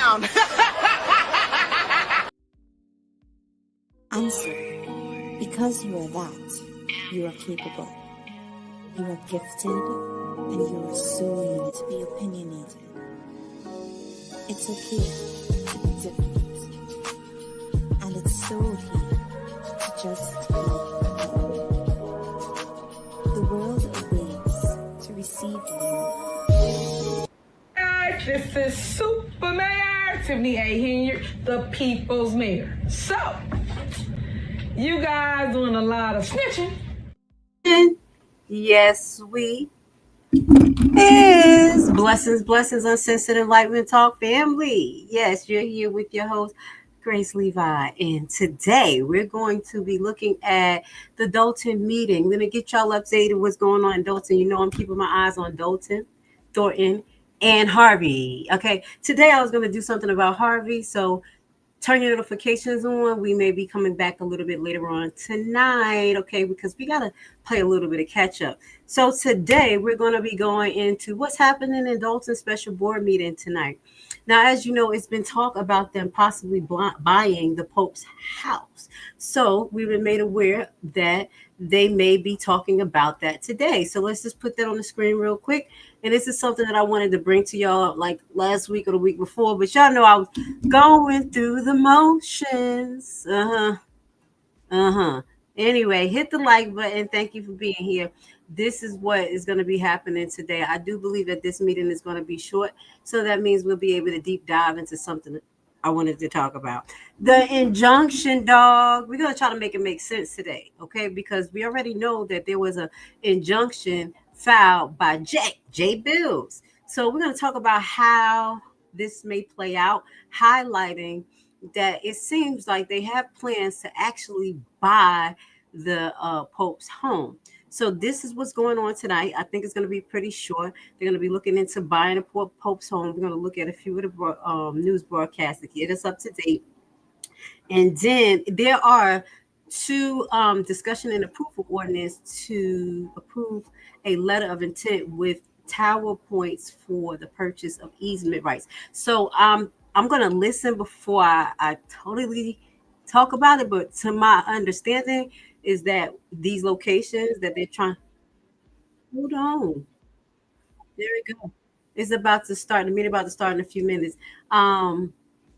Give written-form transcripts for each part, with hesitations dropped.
down. Answer. Because you are that, you are capable. You are gifted, and you are soon to be opinionated. It's okay to be different. And it's so okay to just be you. The world awaits to receive you. Hi, this is Super Mayor Tiffany A. Henry, the People's Mayor. So, you guys doing a lot of snitching. Yes, we is. Blessings, uncensored enlightenment talk family. Yes, you're here with your host, Grace Levi. And today we're going to be looking at the Dolton meeting. I'm going to get y'all updated what's going on in Dolton. You know, I'm keeping my eyes on Dolton, Thornton, and Harvey. Okay, today I was going to do something about Harvey. So turn your notifications on. We may be coming back a little bit later on tonight, okay, because we got to play a little bit of catch up. So today we're going to be going into what's happening in Dolton special board meeting tonight. Now, as you know, it's been talk about them possibly buying the Pope's house. So we've been made aware that they may be talking about that today. So let's just put that on the screen real quick. And this is something that I wanted to bring to y'all like last week or the week before, but y'all know I was going through the motions. Anyway, hit the like button. Thank you for being here. This is what is going to be happening today. I do believe that this meeting is going to be short. So that means we'll be able to deep dive into something I wanted to talk about. The injunction, dog. We're going to try to make it make sense today, okay? Because we already know that there was an injunction filed by J. Bills. So we're going to talk about how this may play out, highlighting that it seems like they have plans to actually buy the Pope's home. So this is what's going on tonight. I think it's going to be pretty short. They're going to be looking into buying the Pope's home. We're going to look at a few of the news broadcasts to get us up to date. And then there are two discussion and approval ordinance to approve a letter of intent with tower points for the purchase of easement rights. So I'm going to listen before I totally talk about it. But to my understanding is that these locations that they're trying. Hold on. There we go. It's about to start. The meeting about to start in a few minutes.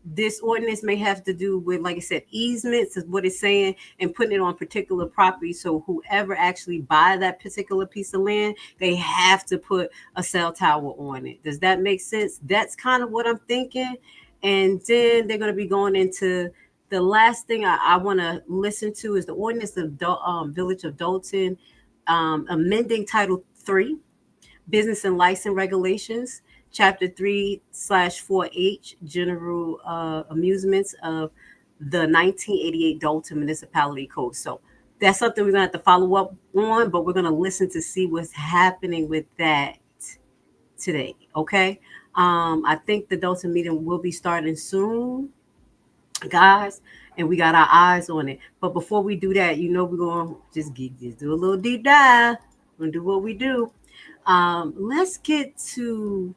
This ordinance may have to do with, like I said, easements is what it's saying, and putting it on particular property. So whoever actually buy that particular piece of land, they have to put a cell tower on it. Does that make sense? That's kind of what I'm thinking. And then they're going to be going into the last thing I want to listen to is the ordinance of Village of Dolton, amending Title 3, Business and License Regulations, Chapter 3/4H, General Amusements of the 1988 Dolton Municipality Code. So that's something we're going to have to follow up on, but we're going to listen to see what's happening with that today, okay? I think the Dolton meeting will be starting soon, guys, and we got our eyes on it. But before we do that, you know, we're going to just do a little deep dive. We're going to do what we do. Let's get to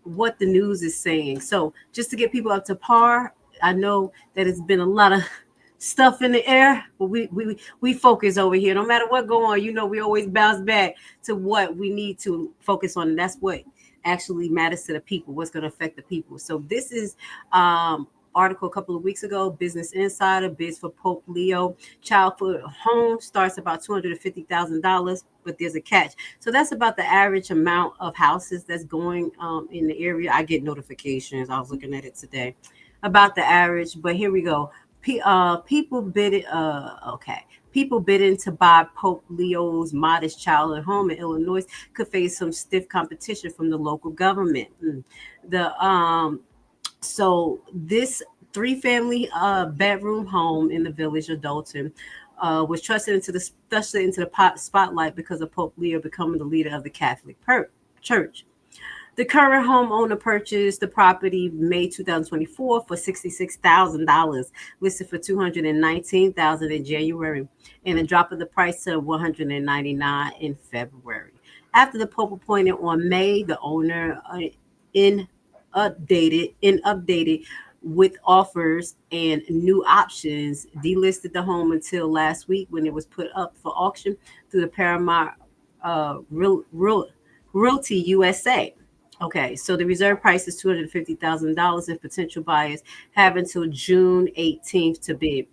what the news is saying. So just to get people up to par, I know that it's been a lot of stuff in the air, but we focus over here. No matter what go on, you know, we always bounce back to what we need to focus on, and that's what actually matters to the people, what's going to affect the people. So this is article a couple of weeks ago. Business Insider bids for Pope Leo childhood home starts about $250,000, but there's a catch. So that's about the average amount of houses that's going in the area. I get notifications. I was looking at it today about the average, but here we go. People bidding. People bidding to buy Pope Leo's modest childhood home in Illinois could face some stiff competition from the local government. So this 3-family bedroom home in the village of Dolton was thrusted into the spotlight because of Pope Leo becoming the leader of the Catholic Church. The current homeowner purchased the property May 2024 for $66,000, listed for $219,000 in January, and a drop of the price to $199 in February. After the Pope appointed on May, the owner updated with offers and new options. Delisted the home until last week when it was put up for auction through the Paramount Realty USA. Okay, so the reserve price is $250,000, and potential buyers have until June 18th to bid.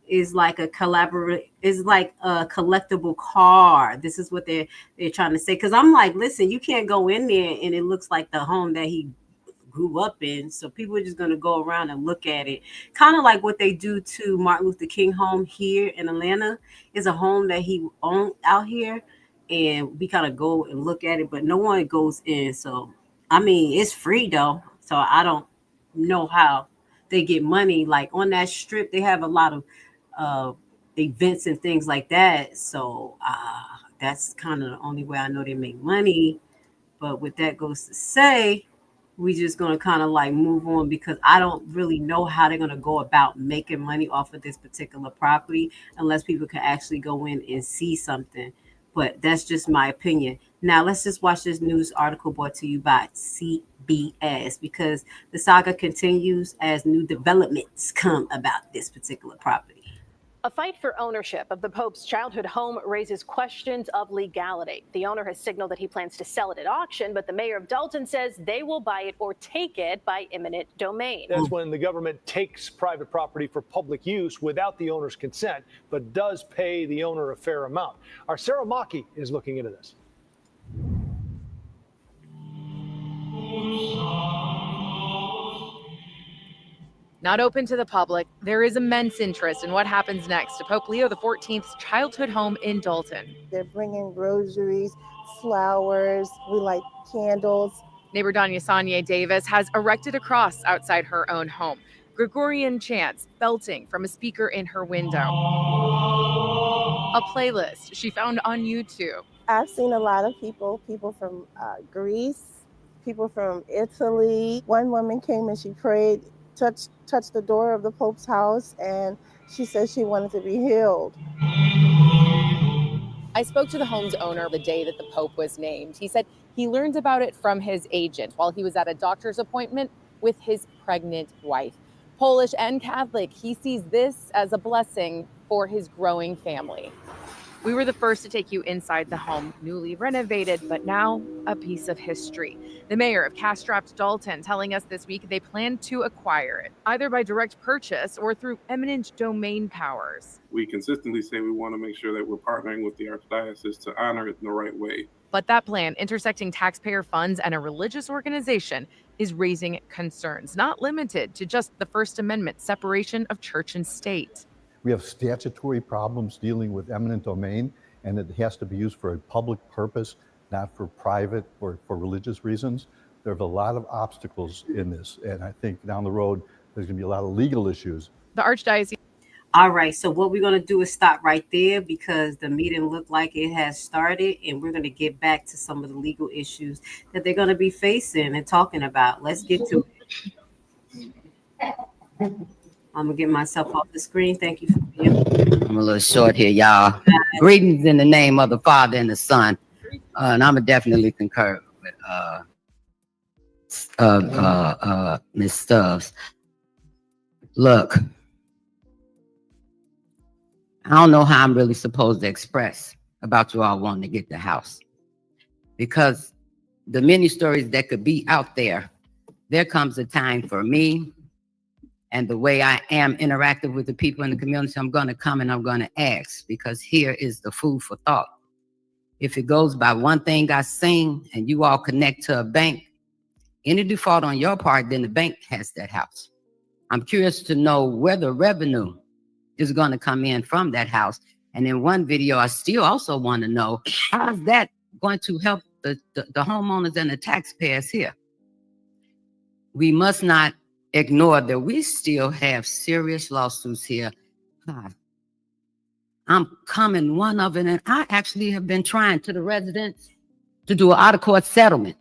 Is like a collectible car. This is what they're trying to say. Because I'm like, listen, you can't go in there and it looks like the home that he grew up in. So people are just going to go around and look at it. Kind of like what they do to Martin Luther King home here in Atlanta. Is a home that he owned out here. And we kind of go and look at it, but no one goes in. So, I mean, it's free though. So I don't know how they get money. Like on that strip, they have a lot of events and things like that. So that's kind of the only way I know they make money. But what that goes to say, we just gonna kind of like move on because I don't really know how they're gonna go about making money off of this particular property unless people can actually go in and see something. But that's just my opinion. Now let's just watch this news article brought to you by CBS because the saga continues as new developments come about this particular property. A fight for ownership of the Pope's childhood home raises questions of legality. The owner has signaled that he plans to sell it at auction, but the mayor of Dolton says they will buy it or take it by eminent domain. That's when the government takes private property for public use without the owner's consent, but does pay the owner a fair amount. Our Sarah Maki is looking into this. Not open to the public, there is immense interest in what happens next to Pope Leo XIV's childhood home in Dolton. They're bringing groceries, flowers, we light candles. Neighbor Danya Sanye Davis has erected a cross outside her own home. Gregorian chants belting from a speaker in her window. A playlist she found on YouTube. I've seen a lot of people from Greece, people from Italy. One woman came and she prayed, touched the door of the Pope's house, and she said she wanted to be healed. I spoke to the home's owner the day that the Pope was named. He said he learned about it from his agent while he was at a doctor's appointment with his pregnant wife. Polish and Catholic, he sees this as a blessing for his growing family. We were the first to take you inside the home, newly renovated, but now a piece of history. The mayor of cash-strapped Dolton telling us this week they plan to acquire it, either by direct purchase or through eminent domain powers. We consistently say we want to make sure that we're partnering with the Archdiocese to honor it in the right way. But that plan, intersecting taxpayer funds and a religious organization, is raising concerns, not limited to just the First Amendment separation of church and state. We have statutory problems dealing with eminent domain, and it has to be used for a public purpose, not for private or for religious reasons. There's a lot of obstacles in this, and I think down the road, there's going to be a lot of legal issues. The Archdiocese. All right, so what we're going to do is stop right there because the meeting looked like it has started, and we're going to get back to some of the legal issues that they're going to be facing and talking about. Let's get to it. I'm going to get myself off the screen. Thank you for being here. I'm a little short here, y'all. Greetings in the name of the Father and the Son. And I'm going to definitely concur with Ms. Stubbs. Look, I don't know how I'm really supposed to express about you all wanting to get the house. Because the many stories that could be out there, there comes a time for me and the way I am interactive with the people in the community, I'm going to come and I'm going to ask, because here is the food for thought. If it goes by one thing I sing and you all connect to a bank, any default on your part, then the bank has that house. I'm curious to know where the revenue is going to come in from that house. And in one video, I still also want to know, how is that going to help the homeowners and the taxpayers here? We must not ignore that we still have serious lawsuits here. I'm coming one of it, and I actually have been trying to the residents to do an out-of-court settlement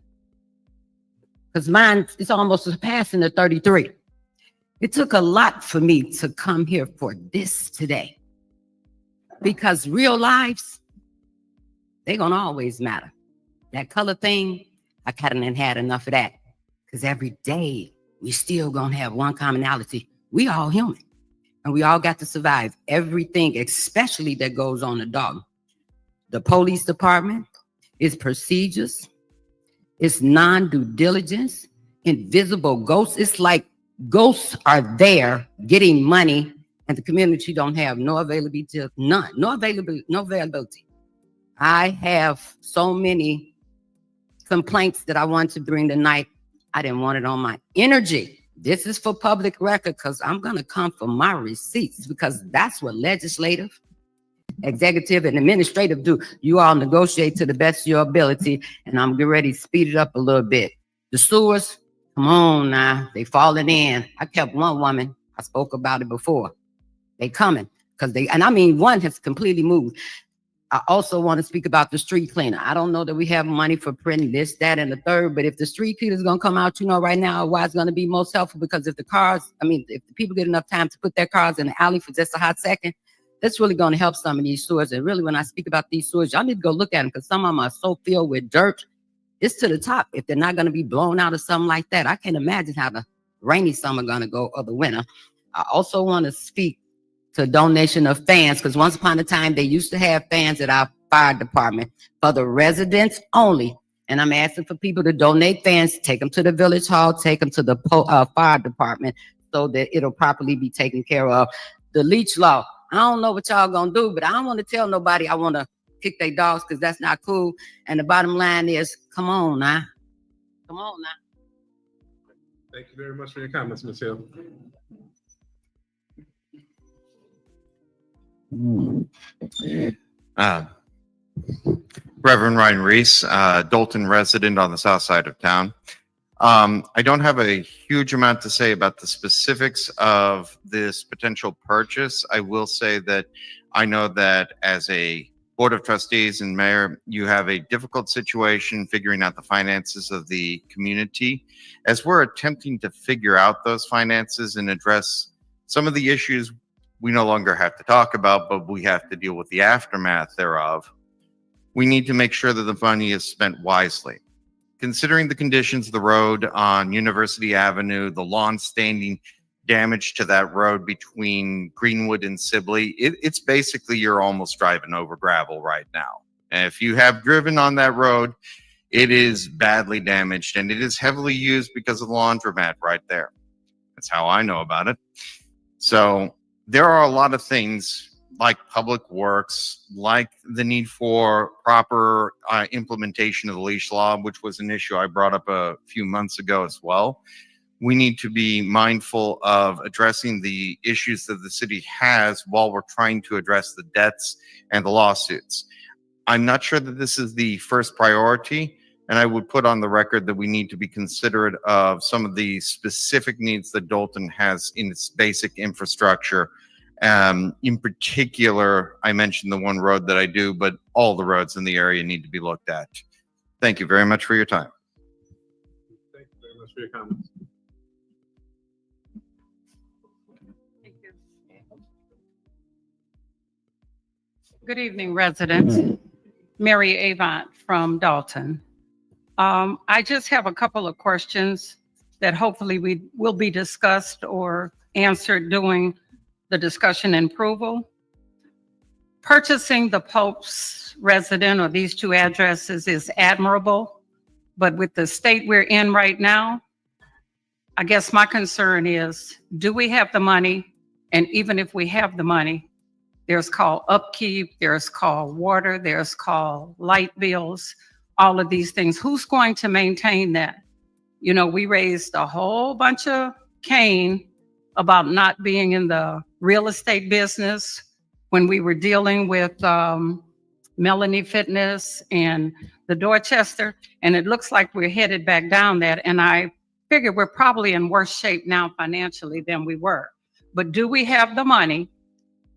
because mine is almost surpassing the 33. It took a lot for me to come here for this today because real lives, they're gonna always matter. That color thing, I kind of had enough of that. Because every day we still gonna have one commonality. We all human and we all got to survive everything, especially that goes on the dog. The police department, its procedures, its non-due diligence, invisible ghosts. It's like ghosts are there getting money and the community don't have no availability, none, no availability. I have so many complaints that I want to bring tonight. I didn't want it on my energy. This is for public record because I'm going to come for my receipts because that's what legislative, executive, and administrative do. You all negotiate to the best of your ability, and I'm getting ready to speed it up a little bit. The sewers, come on now, they falling in. I kept one woman, I spoke about it before. They coming because and I mean, one has completely moved. I also want to speak about the street cleaner. I don't know that we have money for printing this, that, and the third, but if the street cleaner is going to come out, right now, why it's going to be most helpful, because if the people get enough time to put their cars in the alley for just a hot second, that's really going to help some of these sewers. And really, when I speak about these sewers, y'all need to go look at them because some of them are so filled with dirt. It's to the top. If they're not going to be blown out or something like that, I can't imagine how the rainy summer going to go or the winter. I also want to speak to donation of fans, because once upon a time, they used to have fans at our fire department for the residents only. And I'm asking for people to donate fans, take them to the village hall, take them to the fire department so that it'll properly be taken care of. The leash law, I don't know what y'all gonna do, but I don't want to tell nobody I want to kick their dogs because that's not cool. And the bottom line is, come on now. Come on now. Thank you very much for your comments, Ms. Hill. Reverend Ryan Reese, Dolton resident on the south side of town. I don't have a huge amount to say about the specifics of this potential purchase. I will say that I know that as a Board of Trustees and Mayor, you have a difficult situation figuring out the finances of the community. As we're attempting to figure out those finances and address some of the issues we no longer have to talk about, but we have to deal with the aftermath thereof, we need to make sure that the money is spent wisely. Considering the conditions of the road on University Avenue, the long-standing damage to that road between Greenwood and Sibley, it's basically you're almost driving over gravel right now. And if you have driven on that road, it is badly damaged, and it is heavily used because of the laundromat right there. That's how I know about it. So there are a lot of things like public works, like the need for proper implementation of the leash law, which was an issue I brought up a few months ago as well. We need to be mindful of addressing the issues that the city has while we're trying to address the debts and the lawsuits. I'm not sure that this is the first priority, and I would put on the record that we need to be considerate of some of the specific needs that Dolton has in its basic infrastructure. In particular, I mentioned the one road that I do, but all the roads in the area need to be looked at. Thank you very much for your time. Thank you very much for your comments. Thank you. Good evening, residents. Mary Avant from Dolton. I just have a couple of questions that hopefully will be discussed or answered during the discussion and approval. Purchasing the Pope's resident or these two addresses is admirable, but with the state we're in right now, I guess my concern is, do we have the money? And even if we have the money, there's called upkeep, there's called water, there's called light bills, all of these things. Who's going to maintain that? You know, we raised a whole bunch of cane about not being in the real estate business when we were dealing with Melanie Fitness and the Dorchester, and it looks like we're headed back down that. And I figure we're probably in worse shape now financially than we were. But do we have the money?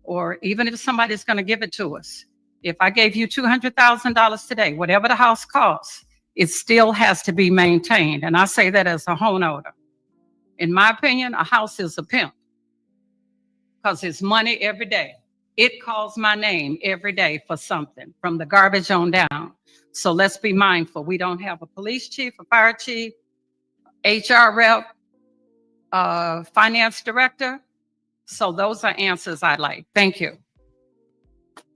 Or even if somebody's going to give it to us, if I gave you $200,000 today, whatever the house costs, it still has to be maintained. And I say that as a homeowner. In my opinion, a house is a pimp because it's money every day. It calls my name every day for something, from the garbage on down. So let's be mindful. We don't have a police chief, a fire chief, HR rep, finance director. So those are answers I like. Thank you. Thank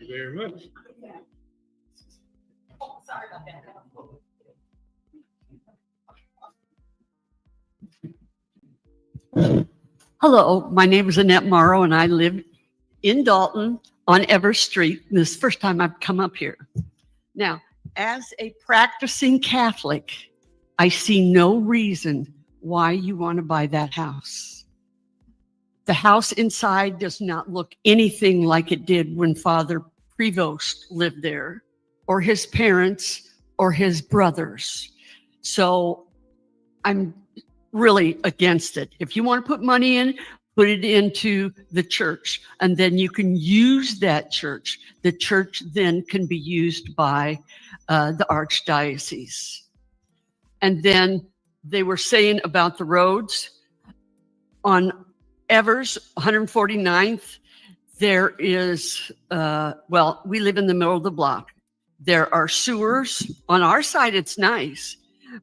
you very much. Sorry about that. Hello, my name is Annette Morrow, and I live in Dolton on Everett Street. This is the first time I've come up here. Now, as a practicing Catholic, I see no reason why you want to buy that house. The house inside does not look anything like it did when Father Prevost lived there, or his parents, or his brothers. So I'm really against it. If you want to put money in, put it into the church, and then you can use that church. The church then can be used by the archdiocese. And then they were saying about the roads on Evers, 149th, there is, well, we live in the middle of the block. There are sewers. On our side, it's nice,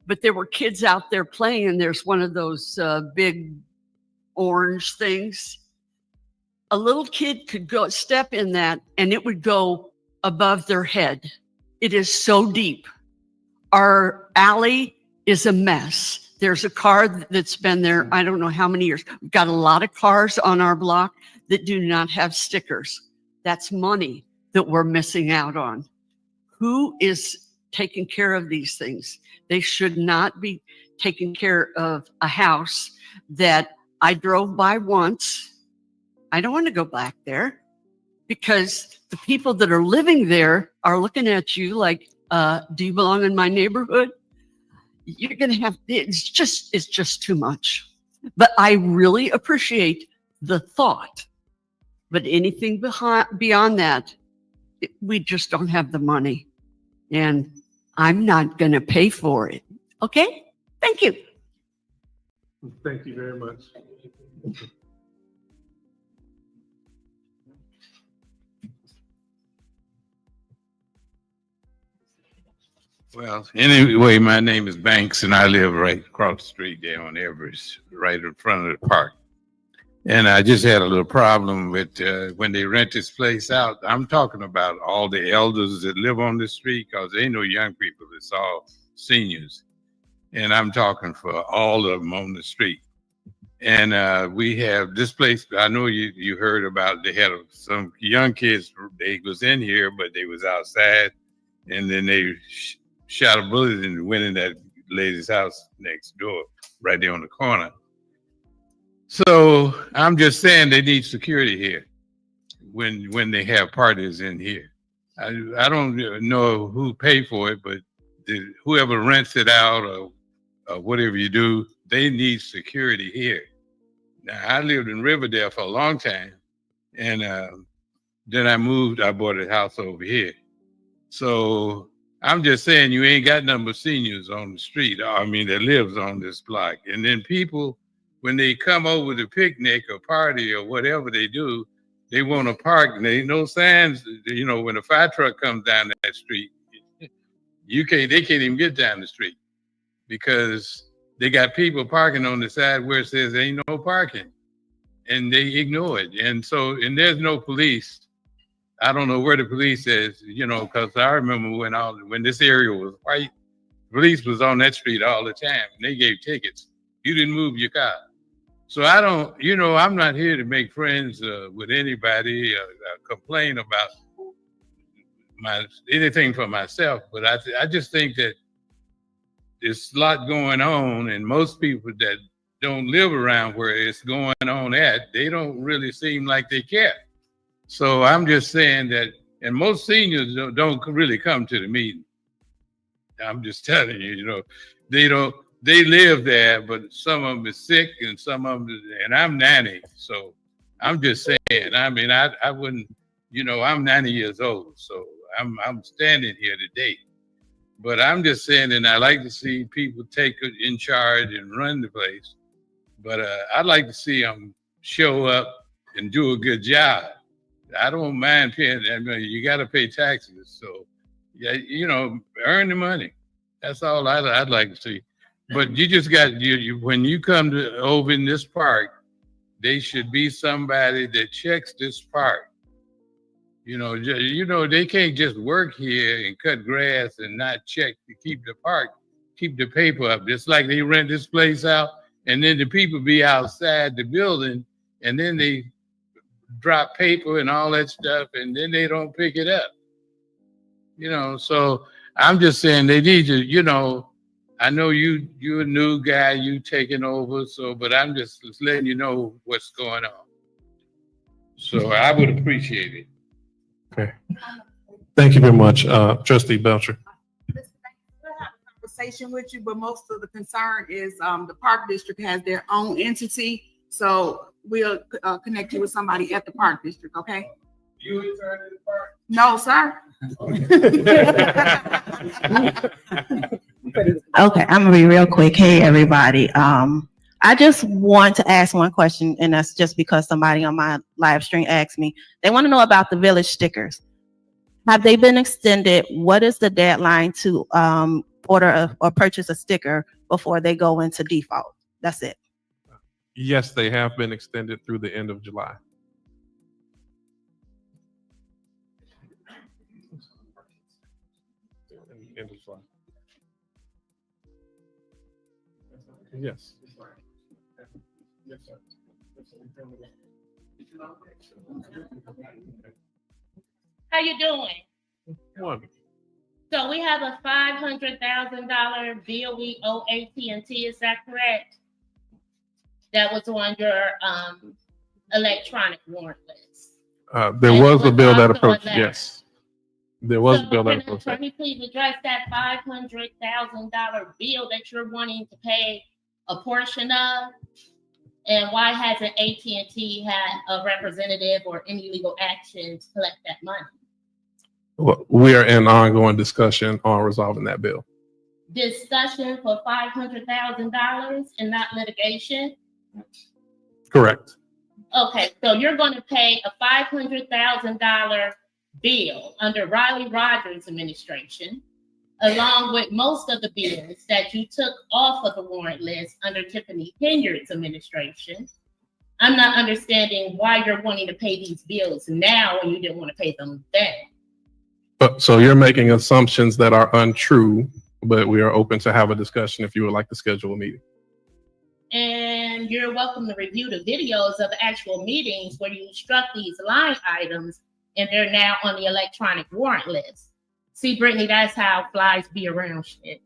but there were kids out there playing, and there's one of those big orange things. A little kid could go step in that, and it would go above their head. It is so deep. Our alley is a mess. There's a car that's been there, I don't know how many years. We've got a lot of cars on our block that do not have stickers. That's money that we're missing out on. Who is taking care of these things? They should not be taking care of a house that I drove by once. I don't want to go back there because the people that are living there are looking at you like, do you belong in my neighborhood? You're going to have, it's just too much. But I really appreciate the thought. But anything beyond that, we just don't have the money. And I'm not going to pay for it. Okay? Thank you. Thank you very much. Well, anyway, my name is Banks, and I live right across the street there on Everest, right in front of the park. And I just had a little problem with when they rent this place out. I'm talking about all the elders that live on this street, because they know young people. It's all seniors. And I'm talking for all of them on the street. And we have this place. I know you heard about, they had some young kids, they was in here, but they was outside. And then they shot a bullet and went in that lady's house next door, right there on the corner. So I'm just saying they need security here when they have parties in here. I don't know who paid for it, but whoever rents it out or whatever you do, they need security here. Now, I lived in Riverdale for a long time, and then I bought a house over here. So I'm just saying you ain't got nothing but seniors on the street, I mean, that lives on this block. And then people, when they come over to picnic or party or whatever they do, they want to park, and there ain't no signs. You know, when a fire truck comes down that street, they can't even get down the street because they got people parking on the side where it says there ain't no parking, and they ignore it. And so, and there's no police. I don't know where the police is, you know, because I remember when this area was white, police was on that street all the time, and they gave tickets. You didn't move your car. So I don't, you know, I'm not here to make friends with anybody or complain about anything for myself, but I just think that there's a lot going on, and most people that don't live around where it's going on at, they don't really seem like they care. So I'm just saying that, and most seniors don't really come to the meeting. I'm just telling you, you know, they live there, but some of them is sick and some of them, and I'm 90. So I'm just saying, I mean, I wouldn't, you know, I'm 90 years old, so I'm standing here today. But I'm just saying, and I like to see people take it in charge and run the place. But I'd like to see them show up and do a good job. I don't mind paying. I mean, you got to pay taxes, so yeah, you know, earn the money. That's all I'd like to see. But you just got, when you come to over in this park, they should be somebody that checks this park. They can't just work here and cut grass and not check to keep the park, keep the paper up. Just like they rent this place out, and then the people be outside the building, and then they drop paper and all that stuff, and then they don't pick it up. So I'm just saying they need to, I know you're a new guy, you taking over, but I'm just letting you know what's going on. So I would appreciate it. Okay. Thank you very much, Trustee Belcher. We'll have a conversation with you, but most of the concern is the park district has their own entity. So we'll connect you with somebody at the park district, okay? You attorney the park? No, sir. Okay, I'm gonna be real quick. Hey, everybody. I just want to ask one question, and that's just because somebody on my live stream asked me. They want to know about the village stickers. Have they been extended? What is the deadline to order or purchase a sticker before they go into default? That's it. Yes, they have been extended through the end of July. End of July. Yes. Yes, sir. How you doing? Wonderful. So we have a $500,000 bill we owe AT&T. Is that correct? That was on your electronic warrant list. There was a bill that also approached. a letter. Yes, there was a bill that Can the approached. That. attorney please address that $500,000 bill that you're wanting to pay a portion of? And why hasn't AT&T had a representative or any legal action to collect that money? Well, we are in ongoing discussion on resolving that bill. Discussion for $500,000 and not litigation? Correct. Okay, so you're going to pay a $500,000 bill under Riley Rogers' administration, along with most of the bills that you took off of the warrant list under Tiffany Henyard's administration. I'm not understanding why you're wanting to pay these bills now when you didn't want to pay them then. So you're making assumptions that are untrue, but we are open to have a discussion if you would like to schedule a meeting. And you're welcome to review the videos of the actual meetings where you struck these line items and they're now on the electronic warrant list. See, Brittany, that's how flies be around shit.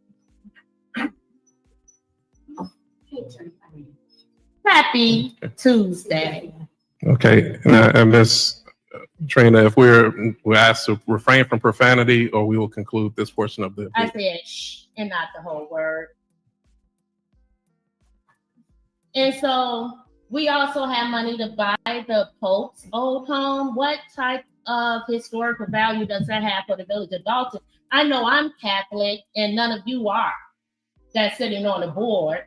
Happy Tuesday. Okay, and Ms. Trina, if we're asked to refrain from profanity, or we will conclude this portion of the. I said shh and not the whole word. And so we also have money to buy the Pope's old home. What type of historical value does that have for the village of Dolton? I know I'm Catholic and none of you are that's sitting on the board.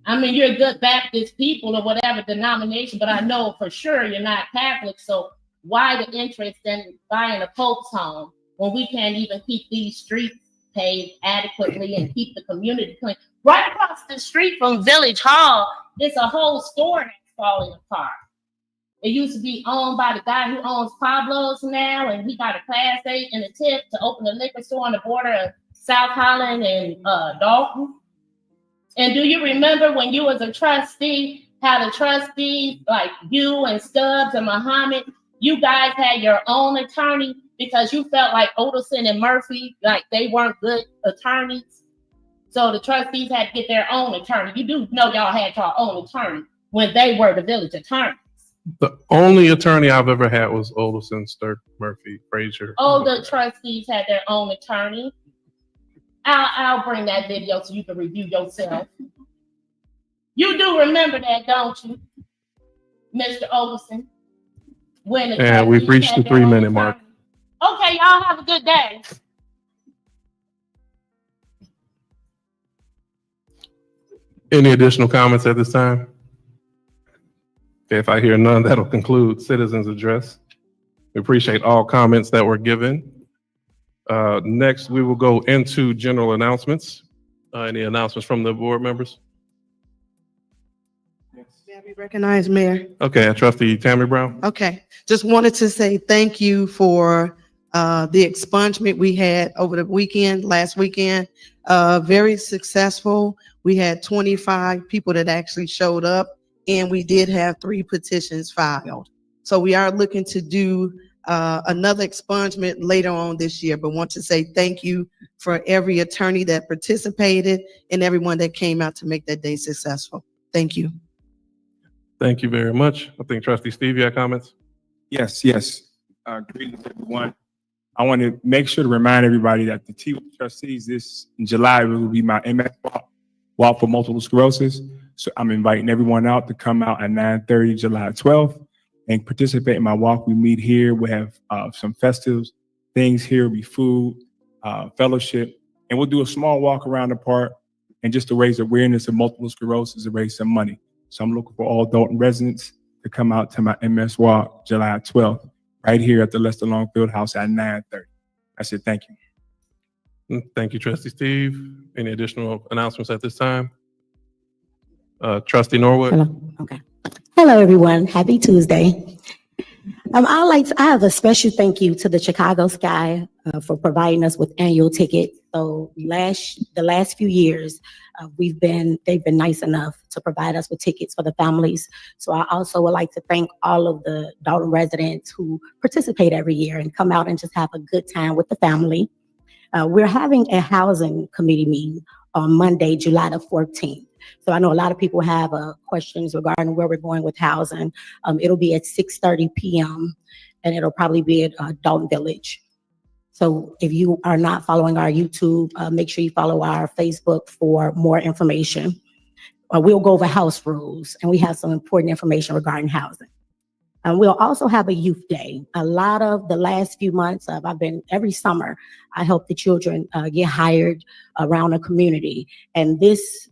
I mean, you're good Baptist people or whatever denomination, but I know for sure you're not Catholic. So why the interest in buying a Pope's home when we can't even keep these streets paved adequately and keep the community clean? Right across the street from Village Hall, it's a whole store that's falling apart. It used to be owned by the guy who owns Pablo's now, and he got a Class 8 and a tip to open a liquor store on the border of South Holland and Dolton. And do you remember when you was a trustee, how the trustees, like you and Stubbs and Muhammad, you guys had your own attorney because you felt like Odelson and Murphy, like they weren't good attorneys? So the trustees had to get their own attorney. You do know y'all had your own attorney when they were the village attorneys. The only attorney I've ever had was Odelson, Sturk, Murphy, Frazier. Oh, the trustees had their own attorney. I'll bring that video so you can review yourself. You do remember that, don't you, Mr. Odelson? When the And we've trustees reached had the their own 3-minute mark. attorney. Okay, y'all have a good day. Any additional comments at this time? Okay, if I hear none, that'll conclude citizens' address. We appreciate all comments that were given. Next, we will go into general announcements. Any announcements from the board members? May I be recognized, Mayor? Okay, Trustee Tammy Brown. Okay, just wanted to say thank you for the expungement we had over the weekend, last weekend. Very successful. We had 25 people that actually showed up, and we did have 3 petitions filed. So we are looking to do another expungement later on this year, but want to say thank you for every attorney that participated and everyone that came out to make that day successful. Thank you. Thank you very much. I think Trustee Steve, you have comments? Yes. Greetings, everyone. I want to make sure to remind everybody that the Tea with Trustees this in July will be my MS walk for multiple sclerosis. So I'm inviting everyone out to come out at 9:30 July 12th and participate in my walk. We meet here. We have some festive things here. Will be food, fellowship, and we'll do a small walk around the park and just to raise awareness of multiple sclerosis and raise some money. So I'm looking for all Dolton residents to come out to my MS walk July 12th, right here at the Lester Long Field House at 9:30. That's it. Thank you. Thank you, Trustee Steve. Any additional announcements at this time? Trustee Norwood. Hello. Okay. Hello, everyone. Happy Tuesday. I have a special thank you to the Chicago Sky for providing us with annual tickets. So the last few years, they've been nice enough to provide us with tickets for the families. So I also would like to thank all of the Dolton residents who participate every year and come out and just have a good time with the family. We're having a housing committee meeting on Monday, July the 14th. So I know a lot of people have questions regarding where we're going with housing. It'll be at 6:30 p.m. and it'll probably be at Dolton Village. So if you are not following our YouTube, make sure you follow our Facebook for more information. We'll go over house rules and we have some important information regarding housing. We'll also have a youth day. A lot of the last few months, every summer, I help the children get hired around a community. And this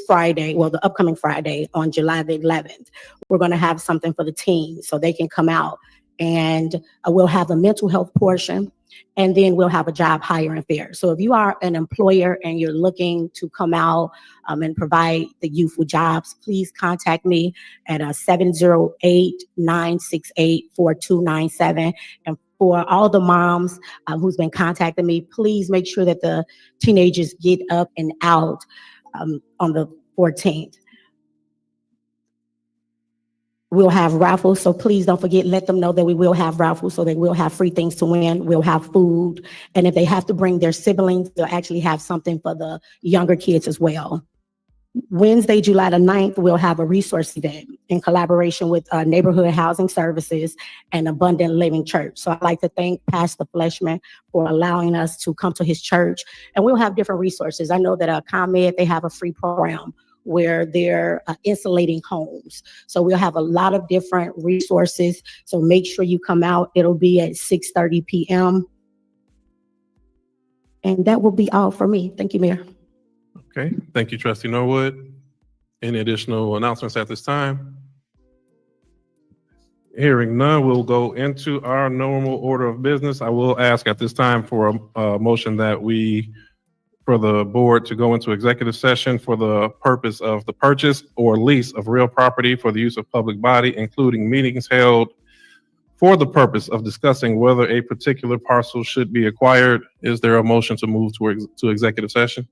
Friday, the upcoming Friday on July the 11th, we're going to have something for the teens so they can come out, and we'll have a mental health portion, and then we'll have a job hiring fair. So if you are an employer and you're looking to come out and provide the youth with jobs, please contact me at 708-968-4297. And for all the moms who's been contacting me, please make sure that the teenagers get up and out on the 14th. We'll have raffles, so please don't forget, let them know that we will have raffles, so they will have free things to win. We'll have food, and if they have to bring their siblings, they'll actually have something for the younger kids as well. Wednesday, July the 9th, we'll have a resource event in collaboration with Neighborhood Housing Services and Abundant Living Church. So I'd like to thank Pastor Fleshman for allowing us to come to his church, and we'll have different resources. I know that ComEd, they have a free program where they're insulating homes. So we'll have a lot of different resources. So make sure you come out. It'll be at 6:30 p.m. And that will be all for me. Thank you, Mayor. Okay, thank you, Trustee Norwood. Any additional announcements at this time? Hearing none, we'll go into our normal order of business. I will ask at this time for a motion that for the board to go into executive session for the purpose of the purchase or lease of real property for the use of public body, including meetings held for the purpose of discussing whether a particular parcel should be acquired. Is there a motion to move to executive session?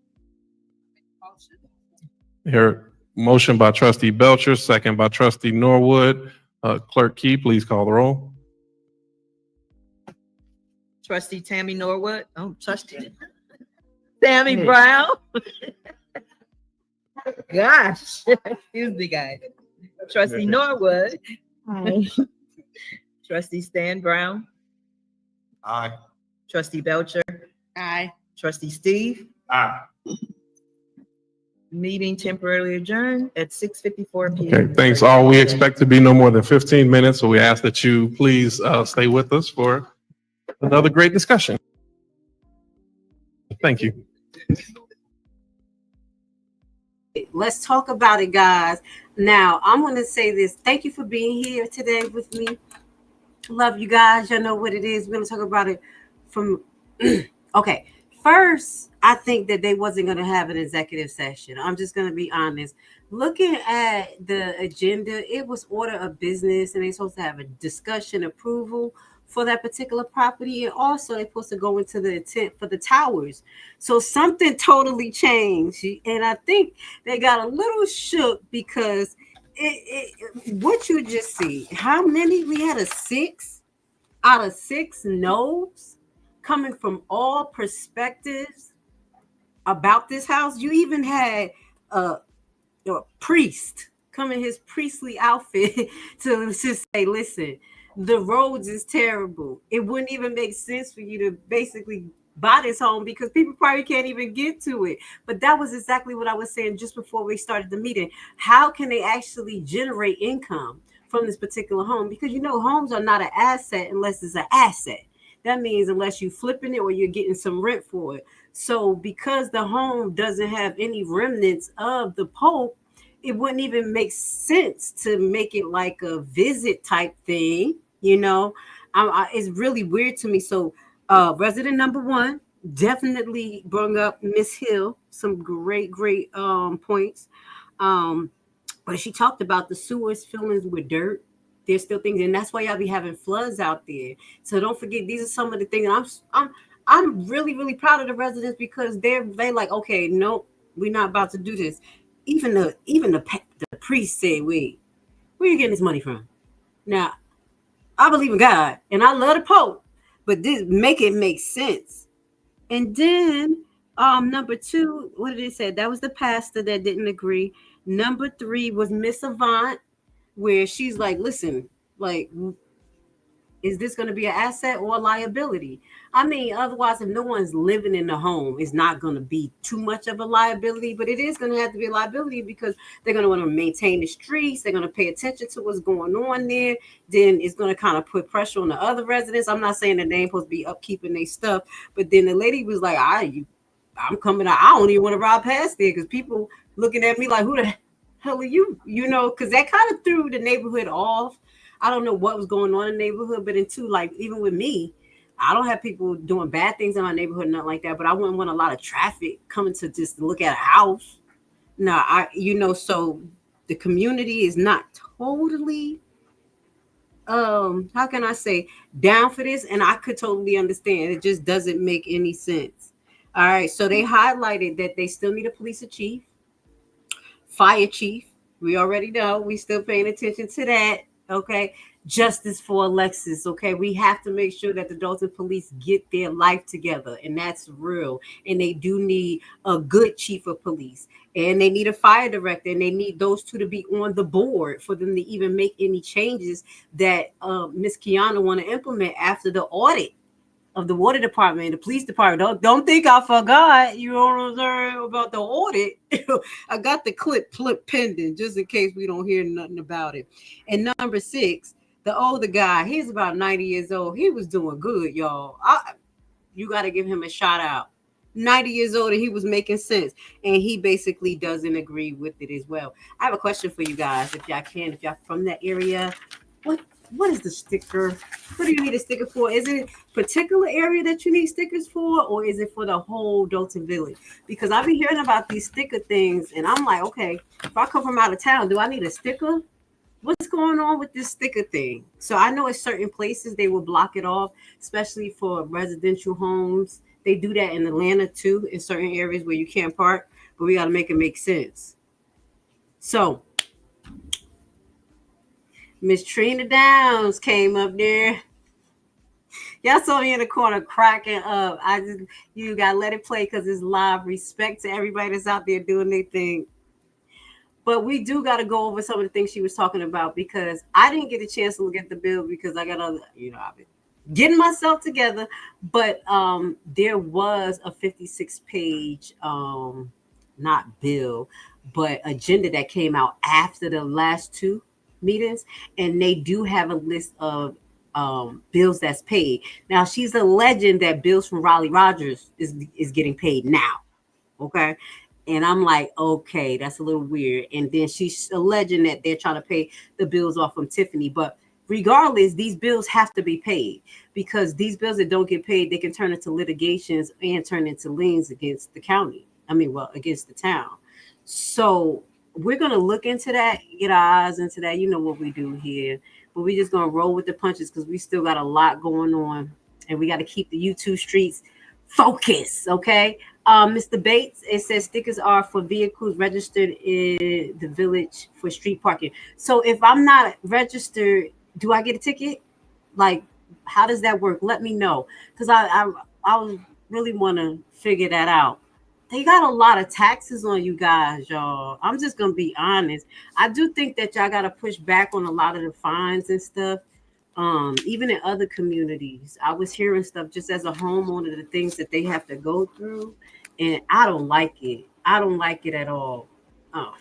Here, motion by Trustee Belcher, second by Trustee Norwood. Clerk Key, please call the roll. Trustee Tammy Norwood. Oh, Trustee Tammy Brown. Gosh, excuse me, guys. Trustee Norwood. Aye. Trustee Stan Brown. Aye. Trustee Belcher. Aye. Trustee Steve. Aye. Meeting temporarily adjourned at 6:54 p.m. Okay, thanks all. We expect to be no more than 15 minutes, so we ask that you please stay with us for another great discussion. Thank you. Let's talk about it, guys. Now, I'm going to say this. Thank you for being here today with me. Love you guys. Y'all know what it is. We're going to talk about it from, okay, first, I think that they wasn't going to have an executive session. I'm just going to be honest. Looking at the agenda, it was order of business, and they're supposed to have a discussion approval for that particular property, and also they're supposed to go into the intent for the towers. So something totally changed, and I think they got a little shook because what you just see, how many we had, a 6 out of 6 no's coming from all perspectives about this house. You even had a priest come in his priestly outfit to just say, listen, the roads is terrible. It wouldn't even make sense for you to basically buy this home because people probably can't even get to it. But that was exactly what I was saying just before we started the meeting. How can they actually generate income from this particular home? Because homes are not an asset unless it's an asset. That means unless you're flipping it or you're getting some rent for it. So because the home doesn't have any remnants of the Pope, it wouldn't even make sense to make it like a visit type thing. It's really weird to me. So resident number 1 definitely brought up Miss Hill, some great points. But she talked about the sewers filling with dirt. There's still things, and that's why y'all be having floods out there. So don't forget, these are some of the things. I'm really proud of the residents because they're like, okay, no, we're not about to do this. Even the priest said, wait, where are you getting this money from? Now, I believe in God and I love the Pope, but this make it make sense. And then number 2, what did it say? That was the pastor that didn't agree. Number 3 was Miss Avant, where she's like, listen, like, is this going to be an asset or a liability? I mean, otherwise, if no one's living in the home, it's not going to be too much of a liability, but it is going to have to be a liability because they're going to want to maintain the streets. They're going to pay attention to what's going on there. Then it's going to kind of put pressure on the other residents. I'm not saying that they ain't supposed to be upkeeping their stuff, but then the lady was like, I'm coming out. I don't even want to ride past there because people looking at me like, who the hell are you? Because that kind of threw the neighborhood off. I don't know what was going on in the neighborhood, but like, even with me, I don't have people doing bad things in my neighborhood, nothing like that, but I wouldn't want a lot of traffic coming to just look at a house. So the community is not totally, how can I say, down for this. And I could totally understand. It just doesn't make any sense. All right. So they highlighted that they still need a police chief, fire chief. We already know. We still paying attention to that. Okay. Justice for Alexis. Okay. We have to make sure that the Dolton police get their life together. And that's real. And they do need a good chief of police. And they need a fire director. And they need those 2 to be on the board for them to even make any changes that Miss Kiana want to implement after the audit of the water department, the police department. Don't think I forgot, about the audit. I got the clip pending just in case we don't hear nothing about it. And number 6, the older guy, he's about 90 years old. He was doing good, y'all. You got to give him a shout out. 90 years old and he was making sense. And he basically doesn't agree with it as well. I have a question for you guys, if y'all from that area. What is the sticker? What do you need a sticker for? Is it a particular area that you need stickers for, or is it for the whole Dolton Village? Because I've been hearing about these sticker things, and I'm like, okay, if I come from out of town, do I need a sticker? What's going on with this sticker thing? So I know at certain places they will block it off, especially for residential homes. They do that in Atlanta too, in certain areas where you can't park, but we got to make it make sense. So Miss Trina Downs came up there. Y'all saw me in the corner cracking up. You gotta let it play because it's live. Respect to everybody that's out there doing their thing. But we do got to go over some of the things she was talking about because I didn't get a chance to look at the bill because I got other, I've been getting myself together. But there was a 56-page, not bill, but agenda that came out after the last 2 meetings, and they do have a list of bills that's paid. Now she's alleging that bills from Raleigh Rogers is getting paid now. Okay. And I'm like, okay, that's a little weird. And then she's alleging that they're trying to pay the bills off from Tiffany. But regardless, these bills have to be paid, because these bills that don't get paid, they can turn into litigations and turn into liens against the county. Against the town. So we're going to look into that, get our eyes into that. You know what we do here, but we're just going to roll with the punches because we still got a lot going on, and we got to keep the YouTube streets focused. Okay. Mr. Bates, it says stickers are for vehicles registered in the village for street parking. So if I'm not registered, do I get a ticket? Like, how does that work? Let me know, because I really want to figure that out. They got a lot of taxes on you guys, y'all. I'm just gonna be honest. I do think that y'all gotta push back on a lot of the fines and stuff. Even in other communities, I was hearing stuff just as a homeowner, the things that they have to go through, and I don't like it. I don't like it at all. Oh,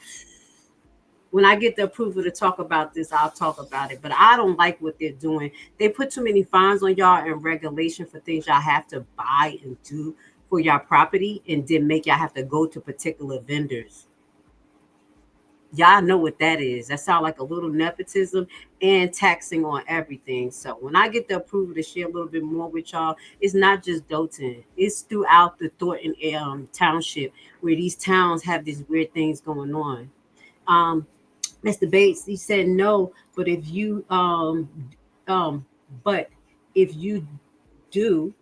when I get the approval to talk about this, I'll talk about it. But I don't like what they're doing. They put too many fines on y'all and regulation for things y'all have to buy and do for your property, and then make y'all have to go to particular vendors. Y'all know what that is. That sounds like a little nepotism and taxing on everything. So when I get the approval to share a little bit more with y'all, it's not just Dolton. It's throughout the Thornton township, where these towns have these weird things going on. Mr. Bates, he said no, but if you but if you do,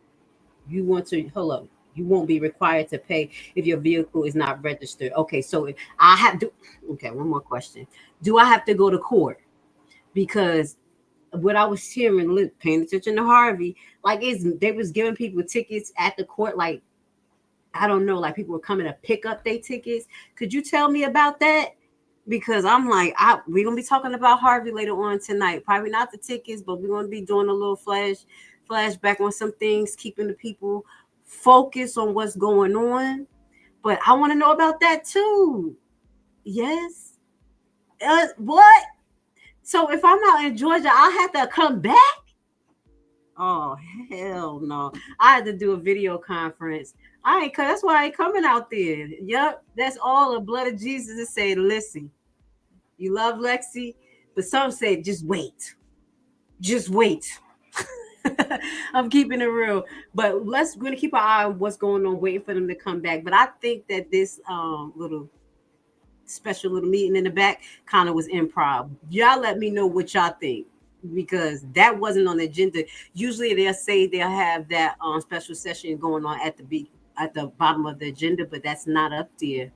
you want to hello, you won't be required to pay if your vehicle is not registered. Okay, so if I have to, okay, one more question. Do I have to go to court? Because what I was hearing, paying attention to Harvey, like they was giving people tickets at the court, like I don't know, like people were coming to pick up their tickets. Could you tell me about that? Because I'm like, we're gonna be talking about Harvey later on tonight. Probably not the tickets, but we're gonna be doing a little flashback on some things, keeping the people focused on what's going on. But I want to know about that too. Yes. What? So if I'm out in Georgia, I'll have to come back? Oh, hell no. I had to do a video conference. That's why I ain't coming out there. Yep, that's all the blood of Jesus is saying. Listen, you love Lexi, but some say just wait. Just wait. I'm keeping it real. But we're gonna keep our eye on what's going on, waiting for them to come back. But I think that this little special little meeting in the back kind of was improv. Y'all let me know what y'all think, because that wasn't on the agenda. Usually they'll say they'll have that special session going on at the bottom of the agenda, but that's not up there.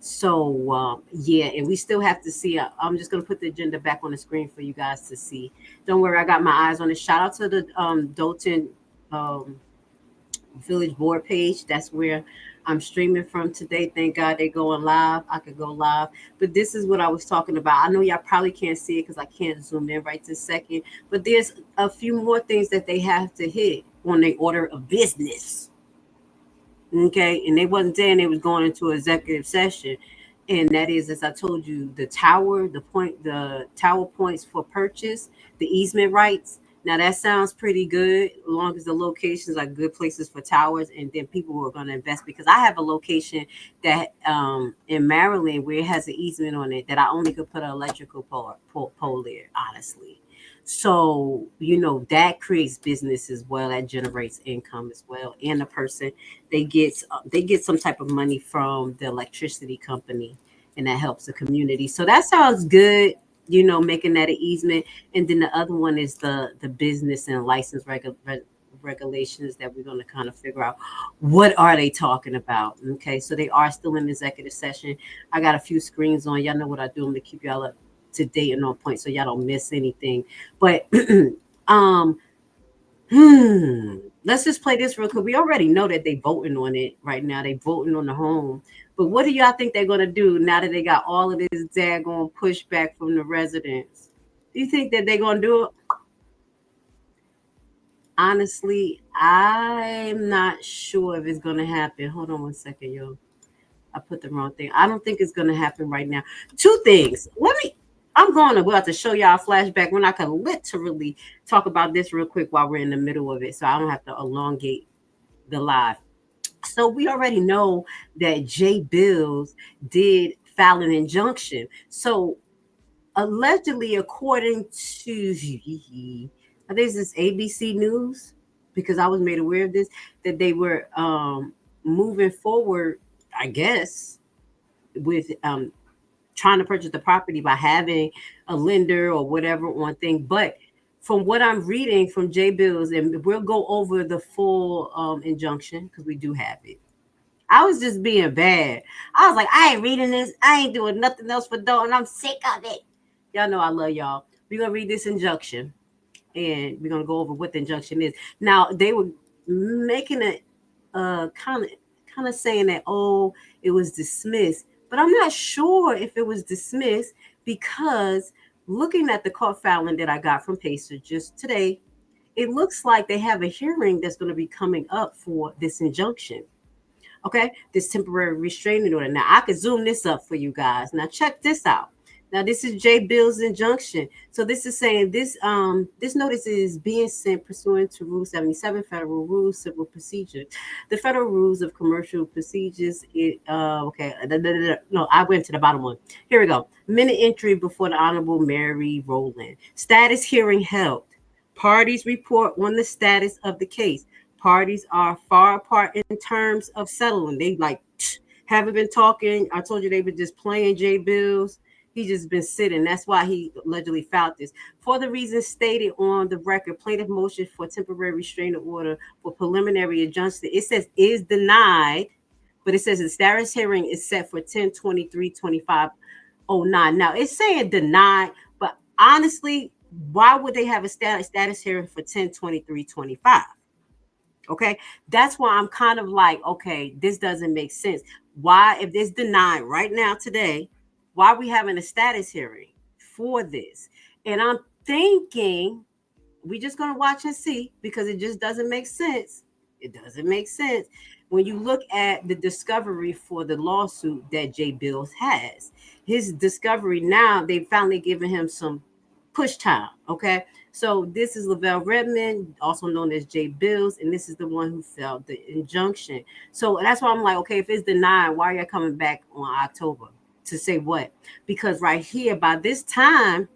So yeah, and we still have to see. I'm just gonna put the agenda back on the screen for you guys to see. Don't worry, I got my eyes on it. Shout out to the Dolton Village board page. That's where I'm streaming from today. Thank God they're going live. I could go live, but this is what I was talking about. I know y'all probably can't see it because I can't zoom in right this second, but there's a few more things that they have to hit on their order of business. Okay, and they wasn't saying they was going into executive session, and that is, as I told you, the tower points for purchase, the easement rights. Now that sounds pretty good, as long as the locations are good places for towers, and then people who are going to invest. Because I have a location that in Maryland where it has an easement on it that I only could put an electrical pole there, honestly. So, that creates business as well, that generates income as well, and the person they get some type of money from the electricity company, and that helps the community. So that sounds good, making that an easement. And then the other one is the business and license regulations that we're going to kind of figure out what are they talking about. Okay, so they are still in executive session. I got a few screens on. Y'all know what I do. I'm going to keep y'all up to date and on point so y'all don't miss anything. But let's just play this real quick. We already know that they voting on it right now. They voting on the home. But what do y'all think they're gonna do now that they got all of this daggone pushback from the residents? Do you think that they're gonna do it? Honestly, I'm not sure if it's gonna happen. Hold on one second, yo. I put the wrong thing. I don't think it's gonna happen right now. Two things. I'm going to have to show y'all a flashback when I can literally talk about this real quick while we're in the middle of it, so I don't have to elongate the live. So we already know that Jay Bills did file an injunction. So allegedly, according to, I think this ABC News, because I was made aware of this, that they were moving forward, I guess, with trying to purchase the property by having a lender or whatever on thing. But from what I'm reading from J Bills, and we'll go over the full injunction because we do have it. I was just being bad. I was like, I ain't reading this. I ain't doing nothing else for Dolton. I'm sick of it. Y'all know I love y'all. We're gonna read this injunction, and we're gonna go over what the injunction is. Now they were making it kind of saying that, oh, it was dismissed, but I'm not sure if it was dismissed, because looking at the court filing that I got from Pacer just today, it looks like they have a hearing that's going to be coming up for this injunction. Okay, this temporary restraining order. Now I could zoom this up for you guys. Now check this out. Now this is J Bill's injunction. So this is saying this this notice is being sent pursuant to Rule 77 Federal Rules Civil Procedure. The Federal Rules of Commercial Procedures. No, I went to the bottom one. Here we go. Minute entry before the Honorable Mary Rowland. Status hearing held. Parties report on the status of the case. Parties are far apart in terms of settling. They haven't been talking. I told you they were just playing J Bills. He just been sitting. That's why he allegedly filed this. For the reasons stated on the record, plaintiff motion for temporary restraining order for preliminary injunction. It says is denied, but it says the status hearing is set for 10/23/2509. Now it's saying denied, but honestly, why would they have a status hearing for 10/23/25? Okay, that's why I'm kind of like, okay, this doesn't make sense. Why, if this denied right now today, why are we having a status hearing for this? And I'm thinking we're just going to watch and see, because it just doesn't make sense. It doesn't make sense when you look at the discovery for the lawsuit that J Bills has. His discovery now, they've finally given him some push time. Okay, so this is Lavelle Redmond, also known as J Bills, and this is the one who filed the injunction. So that's why I'm like, okay, if it's denied, why are you coming back on October to say what? Because right here, by this time,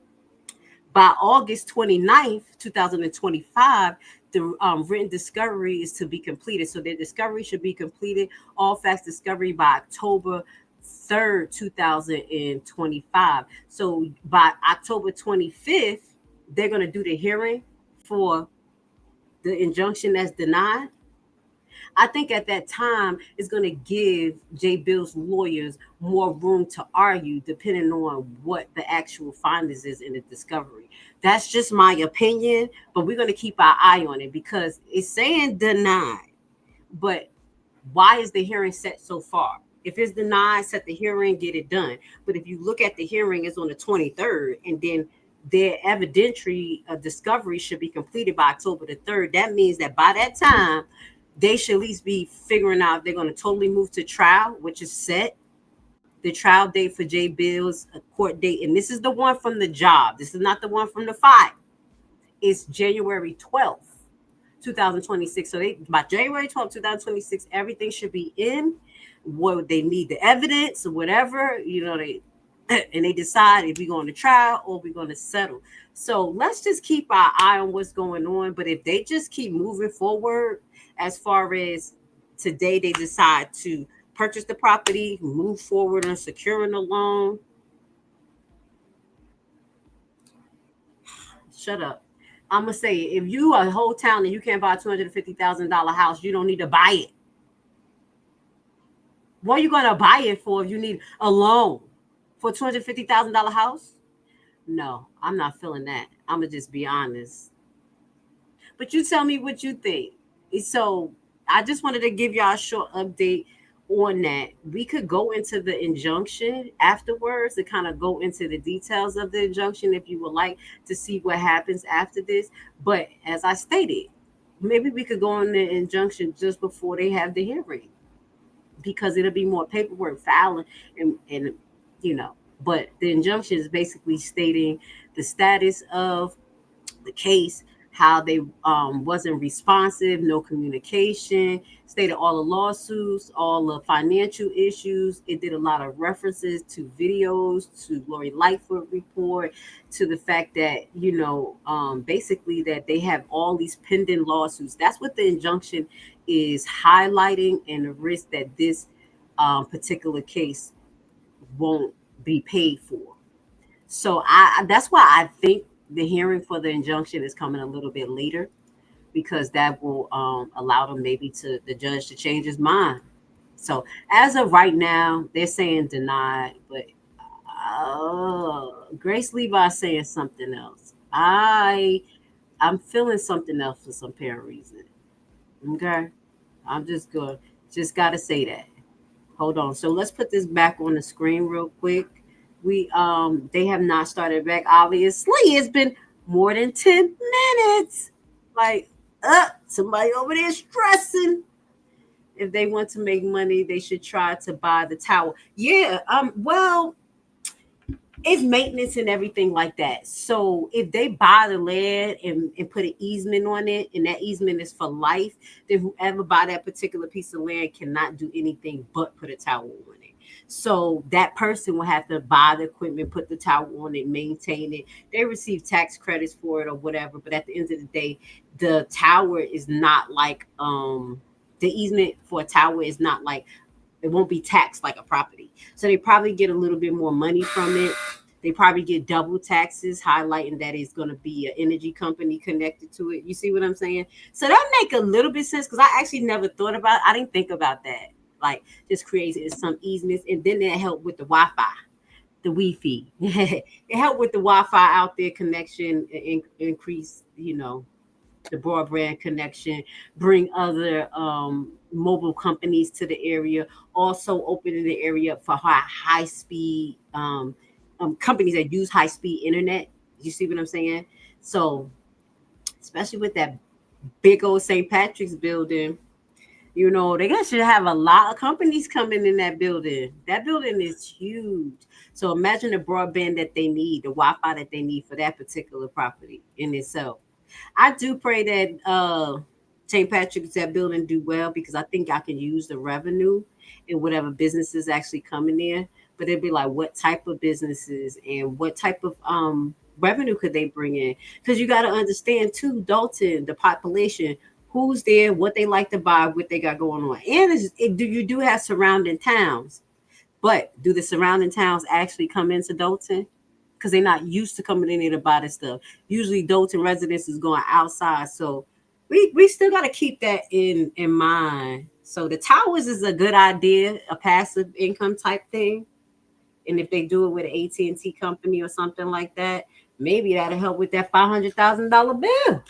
by August 29th, 2025, the written discovery is to be completed. So their discovery should be completed, all facts discovery, by October 3rd, 2025. So by October 25th, they're going to do the hearing for the injunction that's denied. I think at that time it's going to give J Bill's lawyers more room to argue, depending on what the actual findings is in the discovery. That's just my opinion, but we're going to keep our eye on it, because it's saying denied. But why is the hearing set so far? If it's denied, set the hearing, get it done. But if you look at the hearing, it's on the 23rd, and then their evidentiary discovery should be completed by October the 3rd. That means that by that time, they should at least be figuring out if they're going to totally move to trial, which is set. The trial date for J Bills, a court date, and this is the one from the job. This is not the one from the file. It's January 12th, 2026. So by January 12th, 2026, everything should be in. What they need, the evidence or whatever, and they decide if we're going to trial or we're going to settle. So let's just keep our eye on what's going on. But if they just keep moving forward, as far as today, they decide to purchase the property, move forward on securing the loan. Shut up. I'm going to say, if you are a whole town and you can't buy a $250,000 house, you don't need to buy it. What are you going to buy it for if you need a loan for a $250,000 house? No, I'm not feeling that. I'm going to just be honest. But you tell me what you think. So I just wanted to give y'all a short update on that. We could go into the injunction afterwards to kind of go into the details of the injunction if you would like to see what happens after this. But as I stated, maybe we could go on the injunction just before they have the hearing, because it'll be more paperwork filing and but the injunction is basically stating the status of the case, how they wasn't responsive, no communication, stated all the lawsuits, all the financial issues. It did a lot of references to videos, to Lori Lightfoot report, to the fact that, basically that they have all these pending lawsuits. That's what the injunction is highlighting, and the risk that this particular case won't be paid for. So that's why I think the hearing for the injunction is coming a little bit later, because that will allow them maybe to the judge to change his mind. So as of right now, they're saying denied, but Grace Levi saying something else. I'm feeling something else for some apparent reason. Okay, I'm just gotta say that. Hold on. So let's put this back on the screen real quick. They have not started back. Obviously, it's been more than 10 minutes. Like, somebody over there stressing. If they want to make money, they should try to buy the tower. Yeah, well, it's maintenance and everything like that. So if they buy the land and put an easement on it, and that easement is for life, then whoever buy that particular piece of land cannot do anything but put a tower on it. So that person will have to buy the equipment, put the tower on it, maintain it. They receive tax credits for it or whatever. But at the end of the day, the tower is not like the easement for a tower is not like, it won't be taxed like a property. So they probably get a little bit more money from it. They probably get double taxes, highlighting that it's going to be an energy company connected to it. You see what I'm saying? So that make a little bit sense, because I actually never thought about it. I didn't think about that. Like, just creating some easements, and then that help with the Wi-Fi, the Wi-Fi. It helped with the Wi-Fi out there connection, increase, the broadband connection, bring other mobile companies to the area, also opening the area for high speed companies that use high speed internet. You see what I'm saying? So, especially with that big old St. Patrick's building, they should have a lot of companies coming in that building. That building is huge. So imagine the broadband that they need, the Wi-Fi that they need for that particular property in itself. I do pray that St. Patrick's, that building, do well, because I think I can use the revenue and whatever businesses actually come in there. But it'd be like, what type of businesses and what type of revenue could they bring in? Because you got to understand too, Dolton, the population, who's there, what they like to buy, what they got going on. And you do have surrounding towns, but do the surrounding towns actually come into Dolton? Because they're not used to coming in here to buy this stuff. Usually Dolton residents is going outside. So we still got to keep that in mind. So the towers is a good idea, a passive income type thing. And if they do it with an AT&T company or something like that, maybe that'll help with that $500,000 bill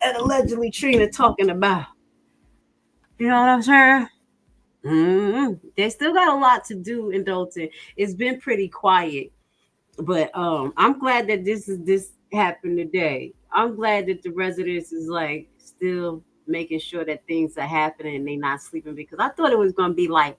that allegedly Trina talking about. You know what I'm saying? They still got a lot to do in Dolton. It's been pretty quiet, but I'm glad that this happened today. I'm glad that the residents is like still making sure that things are happening and they not sleeping, because I thought it was going to be like,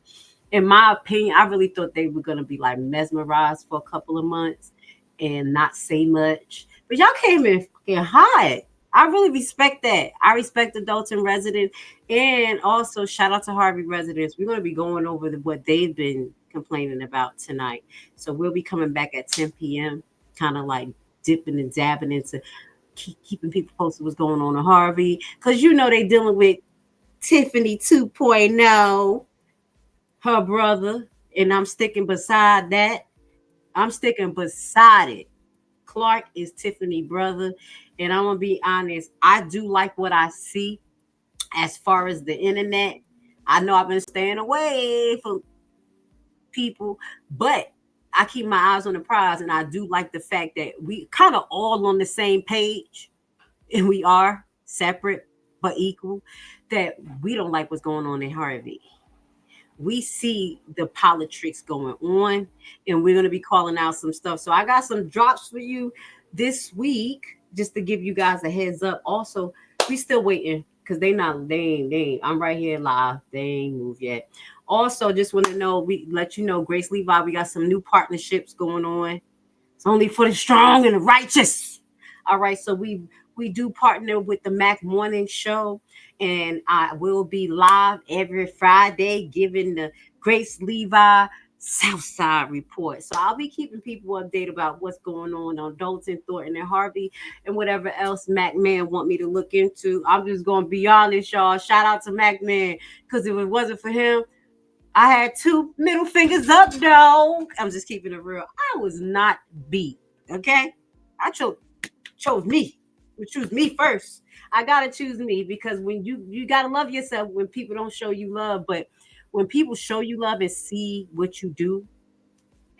in my opinion, I really thought they were going to be like mesmerized for a couple of months and not say much. But y'all came in fucking hot. I really respect that. I respect the Dolton residents, and also shout out to Harvey residents. We're going to be going over what they've been complaining about tonight. So we'll be coming back at 10 p.m., kind of like dipping and dabbing into keeping people posted what's going on in Harvey, because they dealing with Tiffany 2.0, her brother, and I'm sticking beside that. I'm sticking beside it. Clark is Tiffany brother, and I'm gonna be honest, I do like what I see as far as the internet. I know I've been staying away from people, but I keep my eyes on the prize, and I do like the fact that we kind of all on the same page, and we are separate but equal, that we don't like what's going on in Harvey. We see the politics going on, and we're going to be calling out some stuff. So I got some drops for you this week, just to give you guys a heads up. Also, we still waiting, because they ain't. I'm right here live. They ain't moved yet. Also, just want to know, we let you know, Grace Levi, we got some new partnerships going on. It's only for the strong and the righteous. All right, so we We do partner with the Mac Morning Show, and I will be live every Friday giving the Grace Levi Southside Report. So I'll be keeping people updated about what's going on Dolton, Thornton, and Harvey, and whatever else Mac Man want me to look into. I'm just gonna be honest, y'all. Shout out to Mac Man, because if it wasn't for him, I had 2 middle fingers up, though. I'm just keeping it real. I was not beat. Okay, I chose me. You choose me first. I gotta choose me, because when you gotta love yourself when people don't show you love, but when people show you love and see what you do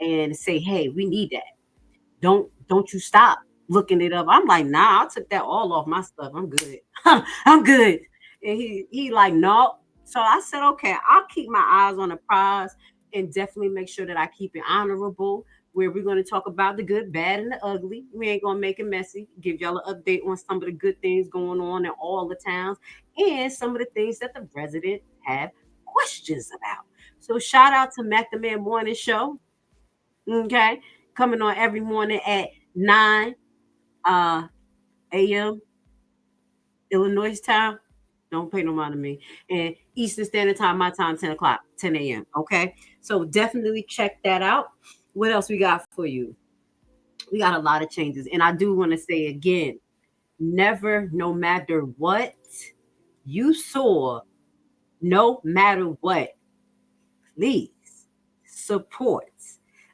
and say, hey, we need that. Don't you stop looking it up. I'm like, nah, I took that all off my stuff. I'm good. I'm good. And he like, no. So I said, okay, I'll keep my eyes on the prize and definitely make sure that I keep it honorable, where we're going to talk about the good, bad, and the ugly. We ain't going to make it messy. Give y'all an update on some of the good things going on in all the towns and some of the things that the residents have questions about. So shout out to Mac the Man Morning Show. Okay. Coming on every morning at 9 a.m. Illinois time. Don't pay no mind to me. And Eastern Standard Time, my time, 10 o'clock, 10 a.m. Okay. So definitely check that out. What else we got for you? We got a lot of changes. And I do want to say again, never, no matter what you saw, no matter what, please support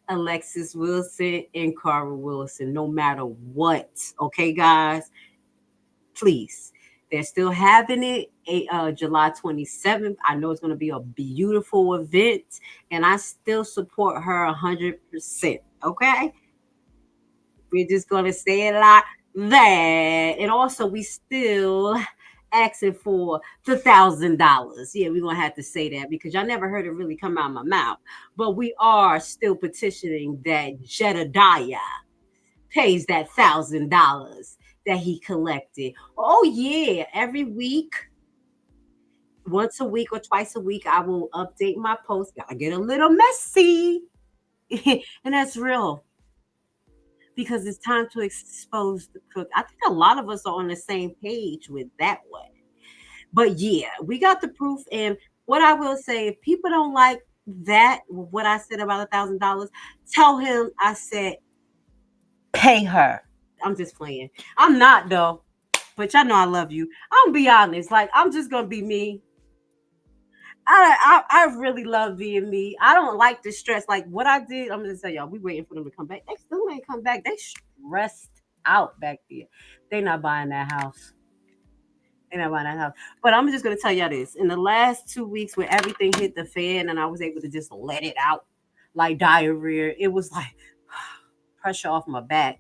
Alexis Wilson and Cara Wilson, no matter what. Okay, guys? Please. They're still having it July 27th. I know it's going to be a beautiful event, and I still support her 100%. Okay? We're just going to say it like that. And also, we still asking for the $1,000. Yeah, we're going to have to say that, because y'all never heard it really come out of my mouth. But we are still petitioning that Jedediah pays that $1,000 that he collected. Oh yeah, every week, once a week or twice a week, I will update my post. Gotta get a little messy. And that's real, because it's time to expose the crook. I think a lot of us are on the same page with that one. But yeah, we got the proof. And what I will say, if people don't like that, what I said about $1,000, tell him I said pay her. I'm just playing. I'm not, though. But y'all know I love you. I'm gonna be honest. Like, I'm just gonna be me. I really love being me. I don't like the stress. Like what I did, I'm gonna tell y'all, we waiting for them to come back. They still ain't come back. They stressed out back there. They not buying that house. They not buying that house. But I'm just gonna tell y'all this. In the last 2 weeks, where everything hit the fan and I was able to just let it out like diarrhea, it was like pressure off my back,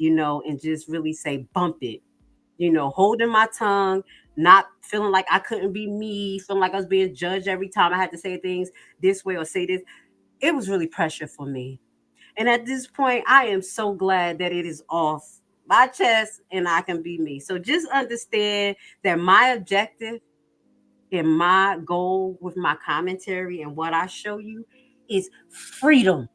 and just really say bump it. Holding my tongue, not feeling like I couldn't be me, feeling like I was being judged every time I had to say things this way or say this. It was really pressure for me. And at this point, I am so glad that it is off my chest and I can be me. So just understand that my objective and my goal with my commentary and what I show you is freedom.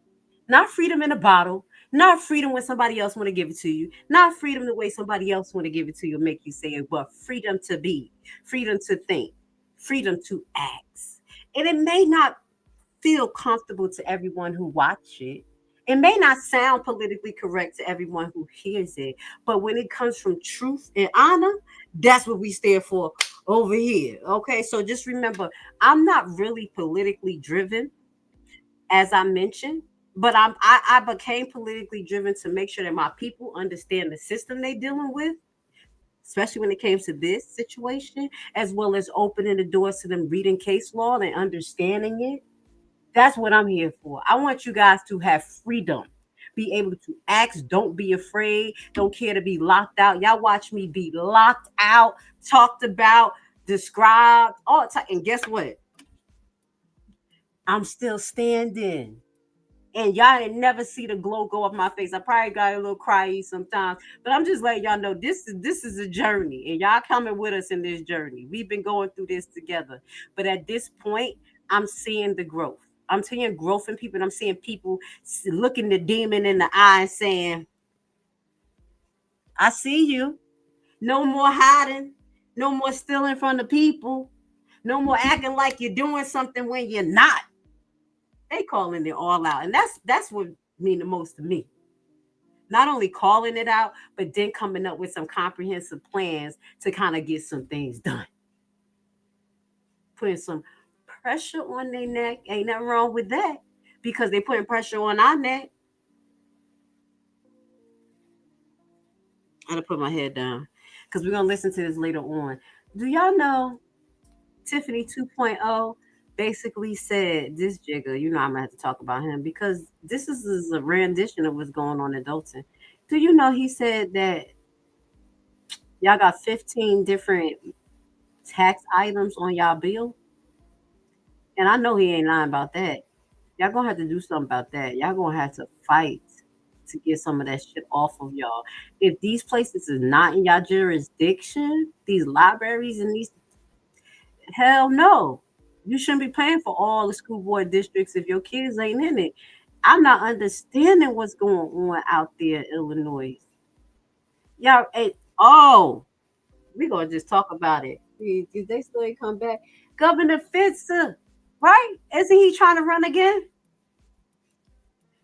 Not freedom in a bottle, not freedom when somebody else want to give it to you, not freedom the way somebody else want to give it to you and make you say it, but freedom to be, freedom to think, freedom to act. And it may not feel comfortable to everyone who watch it. It may not sound politically correct to everyone who hears it, but when it comes from truth and honor, that's what we stand for over here. Okay, so just remember, I'm not really politically driven, as I mentioned. But I became politically driven to make sure that my people understand the system they're dealing with, especially when it came to this situation, as well as opening the doors to them reading case law and understanding it. That's what I'm here for. I want you guys to have freedom, be able to ask, don't be afraid, don't care to be locked out. Y'all watch me be locked out, talked about, described, all the time. And guess what? I'm still standing. And y'all didn't never see the glow go off my face. I probably got a little cryy sometimes, but I'm just letting y'all know this is a journey, and y'all coming with us in this journey. We've been going through this together. But at this point, I'm seeing the growth. I'm seeing growth in people, and I'm seeing people looking the demon in the eye and saying, I see you. No more hiding. No more stealing from the people. No more acting like you're doing something when you're not. They calling it all out. And that's what mean the most to me. Not only calling it out, but then coming up with some comprehensive plans to kind of get some things done. Putting some pressure on their neck. Ain't nothing wrong with that because they putting pressure on our neck. I'm going to put my head down because we're going to listen to this later on. Do y'all know Tiffany 2.0 basically said this jigger, you know I'm going to have to talk about him because this is a rendition of what's going on in Dolton. Do you know he said that y'all got 15 different tax items on y'all bill? And I know he ain't lying about that. Y'all gonna have to do something about that. Y'all gonna have to fight to get some of that shit off of y'all. If these places is not in y'all jurisdiction, these libraries and these, hell no. You shouldn't be paying for all the school board districts if your kids ain't in it. I'm not understanding what's going on out there in Illinois. Y'all, we're gonna just talk about it. They still ain't come back. Governor Fitz, right? Isn't he trying to run again?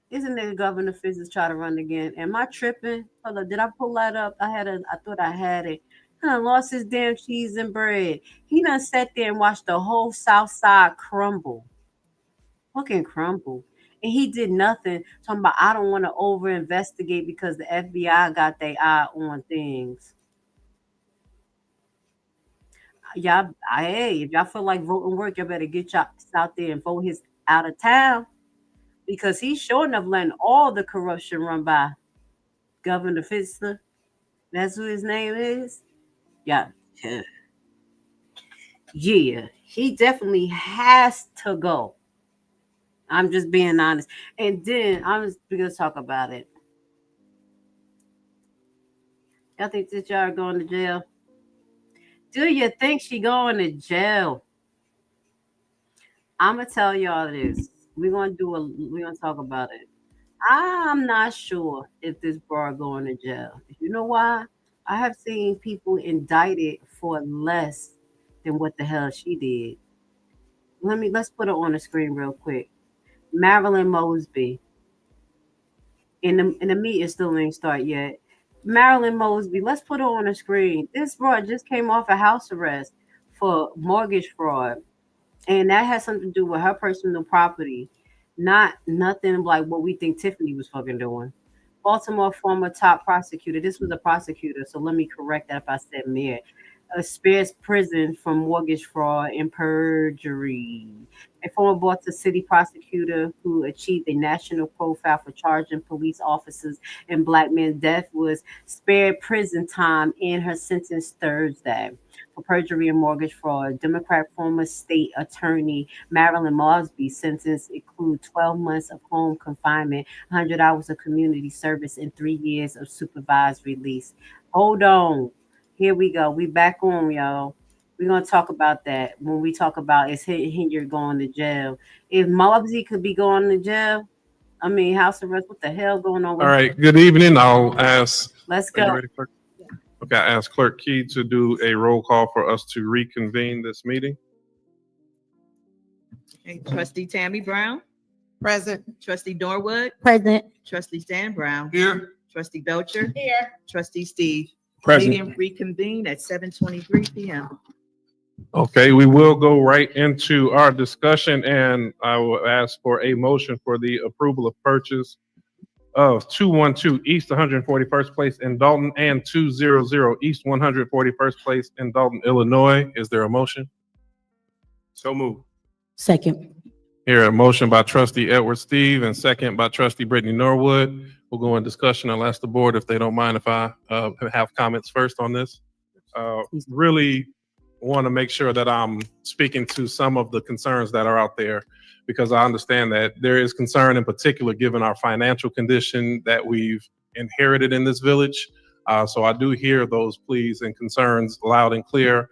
Isn't it Governor Fitz is trying to run again? Am I tripping? Hold up, did I pull that up? I thought I had it. He done lost his damn cheese and bread. He done sat there and watched the whole South Side crumble. Fucking crumble. And he did nothing. Talking about I don't want to over investigate because the FBI got their eye on things. Y'all, hey, if y'all feel like voting work, y'all better get y'all out there and vote his out of town because he's sure enough letting all the corruption run by. Governor Fitzler, that's who his name is. Yeah, yeah, he definitely has to go. I'm just being honest, and then I'm just gonna talk about it. Y'all think that y'all are going to jail? Do you think she going to jail? I'm gonna tell y'all this. We're gonna talk about it. I'm not sure if this broad going to jail. You know why? I have seen people indicted for less than what the hell she did. Let's put it on the screen real quick. Marilyn Mosby. And the meeting still ain't start yet. Marilyn Mosby, let's put her on the screen. This broad just came off a house arrest for mortgage fraud. And that has something to do with her personal property, not nothing like what we think Tiffany was fucking doing. Baltimore former top prosecutor. This was a prosecutor, so let me correct that if I said mayor. Spares prison from mortgage fraud and perjury. A former Baltimore city prosecutor who achieved a national profile for charging police officers in black men's death was spared prison time in her sentence Thursday for perjury and mortgage fraud. Democrat former state attorney Marilyn Mosby's sentence include 12 months of home confinement, 100 hours of community service, and 3 years of supervised release. Hold on. Here we go. We back on, y'all. We're going to talk about that when we talk about is Hilliard going to jail. If Mosby could be going to jail, I mean, house arrest, what the hell going on with All right, good evening. I'll ask. Let's Are you go. ready, Clerk? Okay, I ask Clerk Key to do a roll call for us to reconvene this meeting. Okay, Trustee Tammy Brown, Present. Trustee Norwood, Present. Trustee Stan Brown. Here. Trustee Belcher. Here. Trustee Steve. Present. Meeting reconvened at 7:23 p.m. Okay, we will go right into our discussion, and I will ask for a motion for the approval of purchase of 212 East 141st Place in Dalton and 200 East 141st Place in Dalton, Illinois. Is there a motion? So moved. Second. Here, a motion by Trustee Edward Steve and second by Trustee Brittany Norwood. We'll go in discussion. I'll ask the board if they don't mind if I have comments first on this. Really want to make sure that I'm speaking to some of the concerns that are out there, because I understand that there is concern in particular given our financial condition that we've inherited in this village. So I do hear those pleas and concerns loud and clear.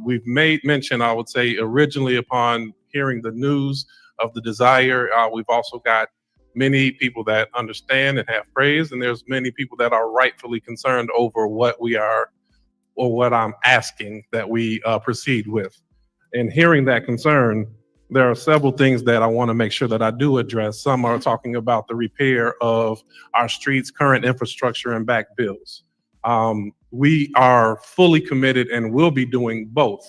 We've made mention, I would say, originally upon hearing the news of the desire. We've also got many people that understand and have praise, and there's many people that are rightfully concerned over what we are or what I'm asking that we proceed with. And hearing that concern, there are several things that I want to make sure that I do address. Some are talking about the repair of our streets, current infrastructure, and back bills. We are fully committed and will be doing both.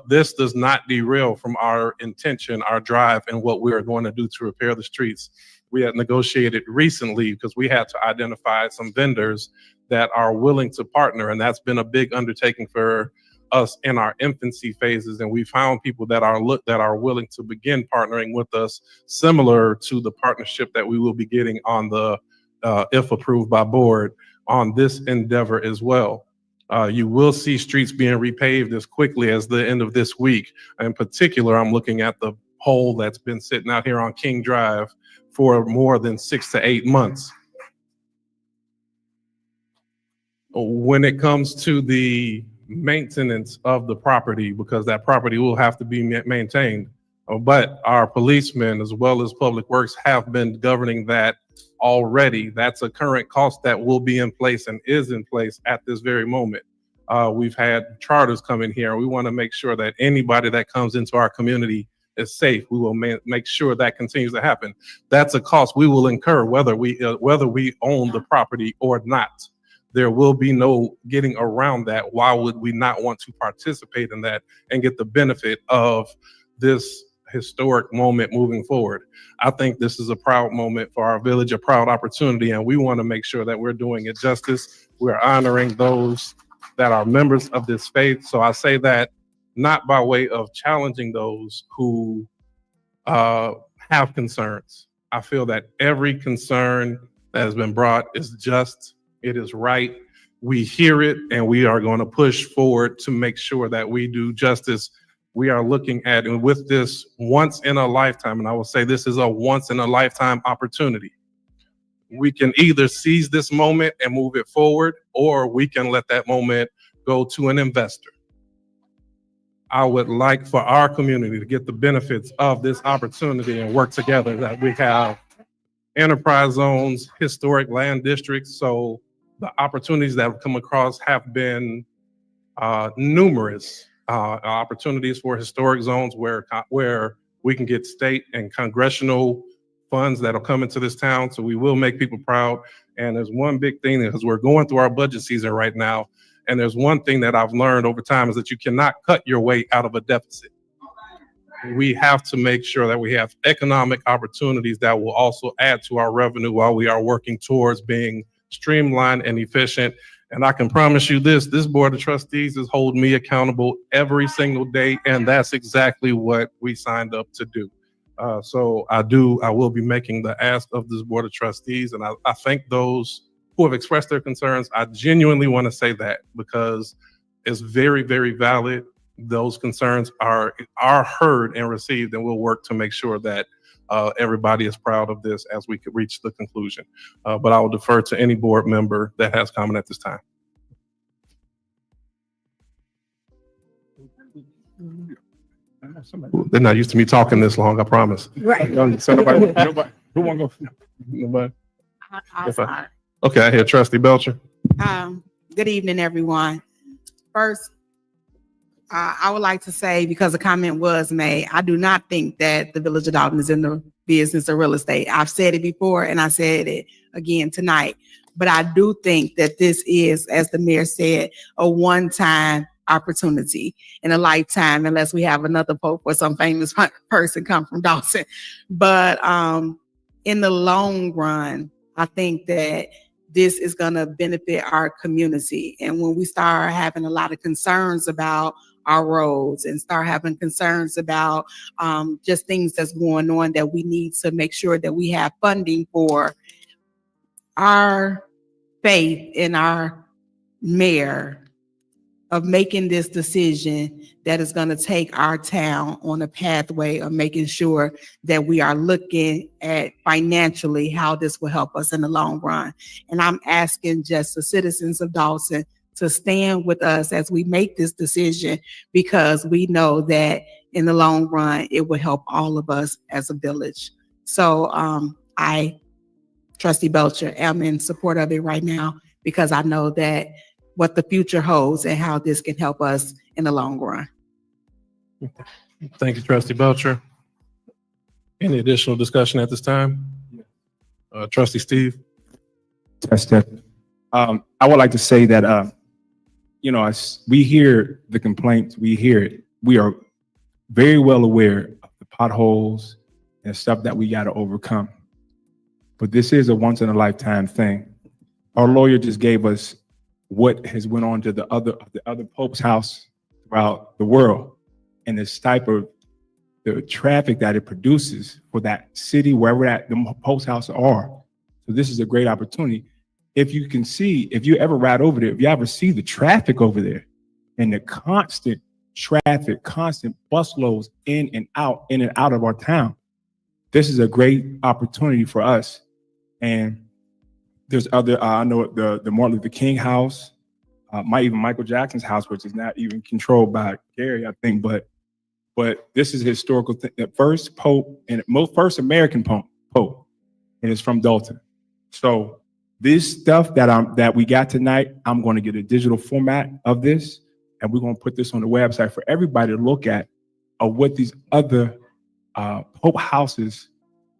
This does not derail from our intention, our drive, and what we are going to do to repair the streets. We had negotiated recently because we had to identify some vendors that are willing to partner, and that's been a big undertaking for us in our infancy phases. And we found people that are willing to begin partnering with us, similar to the partnership that we will be getting on the, if approved by board, on this endeavor as well. You will see streets being repaved as quickly as the end of this week. In particular, I'm looking at the hole that's been sitting out here on King Drive for more than 6 to 8 months. When it comes to the maintenance of the property, because that property will have to be maintained, but our policemen as well as Public Works have been governing that already. That's a current cost that will be in place and is in place at this very moment. We've had charters come in here. We want to make sure that anybody that comes into our community is safe. We will make sure that continues to happen. That's a cost we will incur whether we own the property or not. There will be no getting around that. Why would we not want to participate in that and get the benefit of this historic moment moving forward? I think this is a proud moment for our village, a proud opportunity, and we want to make sure that we're doing it justice. We're honoring those that are members of this faith. So I say that not by way of challenging those who have concerns. I feel that every concern that has been brought is just, it is right. We hear it, and we are going to push forward to make sure that we do justice. We are looking at, and with this once in a lifetime, and I will say this is a once in a lifetime opportunity. We can either seize this moment and move it forward, or we can let that moment go to an investor. I would like for our community to get the benefits of this opportunity and work together, that we have enterprise zones, historic land districts. So the opportunities that have come across have been numerous. Opportunities for historic zones where we can get state and congressional funds that'll come into this town. So we will make people proud. And there's one big thing, because we're going through our budget season right now. And there's one thing that I've learned over time is that you cannot cut your way out of a deficit. We have to make sure that we have economic opportunities that will also add to our revenue while we are working towards being streamlined and efficient. And I can promise you this Board of Trustees is holding me accountable every single day. And that's exactly what we signed up to do. So I will be making the ask of this Board of Trustees. And I thank those who have expressed their concerns. I genuinely want to say that, because it's very, very valid. Those concerns are heard and received, and we'll work to make sure that everybody is proud of this as we could reach the conclusion. But I will defer to any board member that has comment at this time. They're not used to me talking this long, I promise. Right. So nobody who want to go? Nobody? I'll start. Okay, I hear Trustee Belcher. Good evening, everyone. First, I would like to say, because a comment was made, I do not think that the Village of Dolton is in the business of real estate. I've said it before, and I said it again tonight. But I do think that this is, as the mayor said, a one-time opportunity in a lifetime, unless we have another pope or some famous person come from Dawson. But in the long run, I think that this is going to benefit our community. And when we start having a lot of concerns about our roads and start having concerns about just things that's going on that we need to make sure that we have funding for, our faith in our mayor of making this decision that is going to take our town on a pathway of making sure that we are looking at financially how this will help us in the long run. And I'm asking just the citizens of Dawson to stand with us as we make this decision, because we know that in the long run, it will help all of us as a village. So I, Trustee Belcher, am in support of it right now, because I know that what the future holds and how this can help us in the long run. Thank you, Trustee Belcher. Any additional discussion at this time? Trustee Steve? Test. I would like to say that, as we hear the complaints, we hear it. We are very well aware of the potholes and stuff that we got to overcome. But this is a once in a lifetime thing. Our lawyer just gave us what has went on to the other Pope's house throughout the world, and this type of the traffic that it produces for that city, wherever the Pope's houses are. So this is a great opportunity. If you can see, if you ever ride over there, if you ever see the traffic over there and the constant traffic, constant bus loads in and out of our town, this is a great opportunity for us. And there's other, I know the Martin Luther King house, even Michael Jackson's house, which is not even controlled by Gary, I think, but this is a historical thing. The first Pope and first American Pope, and it's from Dolton. So this stuff that we got tonight, I'm going to get a digital format of this, and we're going to put this on the website for everybody to look at of what these other Pope houses,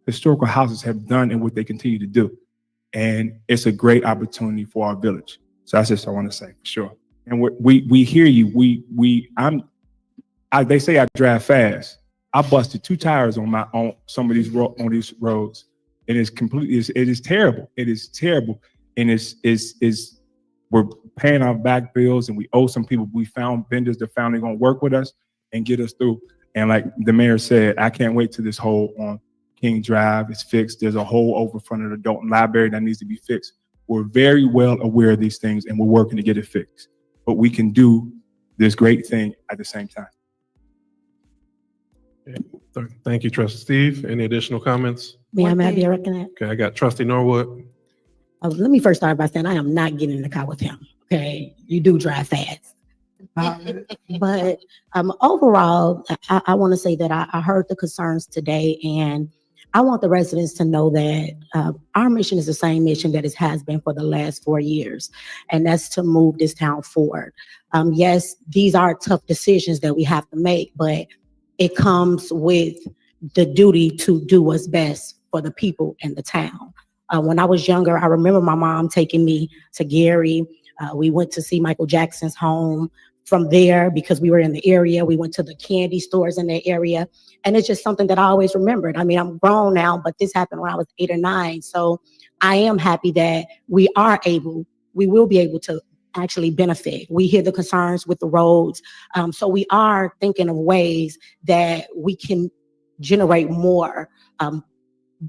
historical houses have done and what they continue to do. And it's a great opportunity for our village. So that's just what I want to say for sure. And we hear you. They say I drive fast. I busted 2 tires on some of these roads. It is terrible. It is terrible. And we're paying our back bills, and we owe some people. We found vendors that found they're gonna work with us and get us through. And like the mayor said, I can't wait till this hole on King Drive is fixed. There's a hole over front of the Dolton Library that needs to be fixed. We're very well aware of these things, and we're working to get it fixed. But we can do this great thing at the same time. Thank you, Trustee Steve. Any additional comments? May I be recognized? Okay, I got Trustee Norwood. Let me first start by saying I am not getting in the car with him. Okay, you do drive fast. But overall, I want to say that I heard the concerns today, and I want the residents to know that our mission is the same mission that it has been for the last 4 years, and that's to move this town forward. Yes, these are tough decisions that we have to make, but it comes with the duty to do what's best for the people in the town. When I was younger, I remember my mom taking me to Gary. We went to see Michael Jackson's home. From there, because we were in the area, we went to the candy stores in the area. And it's just something that I always remembered. I mean, I'm grown now, but this happened when I was 8 or 9. So I am happy that we will be able to actually benefit. We hear the concerns with the roads. So we are thinking of ways that we can generate more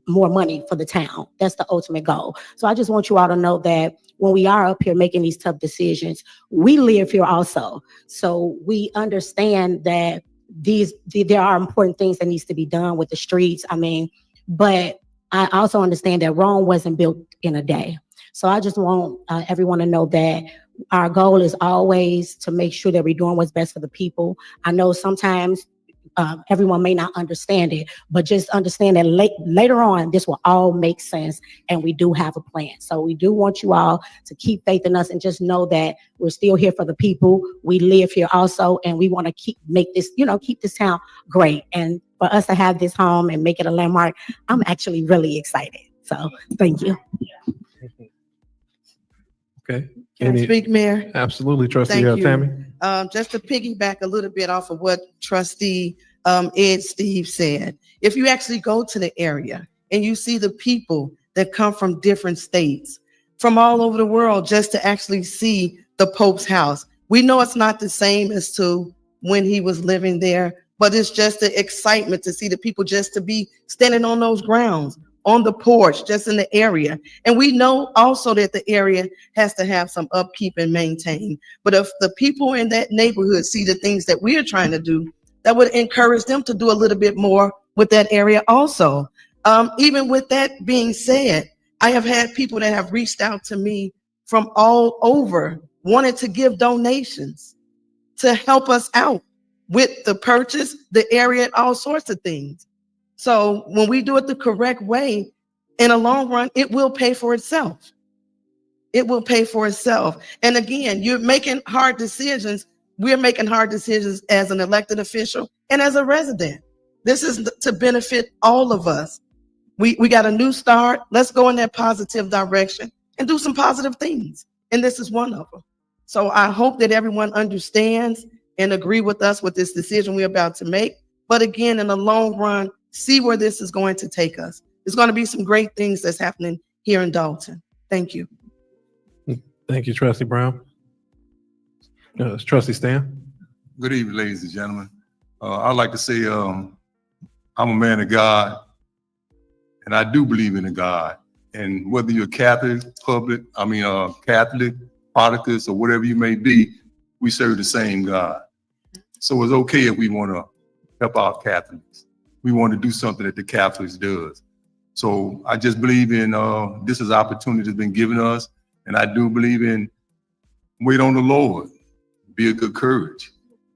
money for the town. That's the ultimate goal. So I just want you all to know that when we are up here making these tough decisions, we live here also. So we understand that there are important things that needs to be done with the streets. I mean, but I also understand that Rome wasn't built in a day. So I just want everyone to know that our goal is always to make sure that we're doing what's best for the people. I know sometimes everyone may not understand it, but just understand that later on, this will all make sense, and we do have a plan. So we do want you all to keep faith in us and just know that we're still here for the people. We live here also, and we want to keep this town great. And for us to have this home and make it a landmark, I'm actually really excited. So thank you. Okay. Can I speak, Mayor? Absolutely, Trustee Thank you. Tammy. Just to piggyback a little bit off of what Trustee Ed Steve said, if you actually go to the area and you see the people that come from different states, from all over the world, just to actually see the Pope's house, we know it's not the same as to when he was living there, but it's just the excitement to see the people just to be standing on those grounds, on the porch, just in the area. And we know also that the area has to have some upkeep and maintain. But if the people in that neighborhood see the things that we are trying to do, that would encourage them to do a little bit more with that area also. Even with that being said, I have had people that have reached out to me from all over, wanted to give donations to help us out with the purchase, the area, and all sorts of things. So when we do it the correct way, in a long run, it will pay for itself. It will pay for itself. And again, you're making hard decisions. We're making hard decisions as an elected official and as a resident. This is to benefit all of us. We got a new start. Let's go in that positive direction and do some positive things. And this is one of them. So I hope that everyone understands and agree with us with this decision we're about to make. But again, in the long run, see where this is going to take us. There's going to be some great things that's happening here in Dolton. Thank you. Thank you, Trustee Brown. Trustee Stan. Good evening, ladies and gentlemen. I'd like to say I'm a man of God, and I do believe in a God. And whether you're Catholic, Catholic, Protestant, or whatever you may be, we serve the same God. So it's okay if we want to help out Catholics. We want to do something that the Catholics does. So I just believe in this is opportunity that's been given us, and I do believe in wait on the Lord, be of good courage.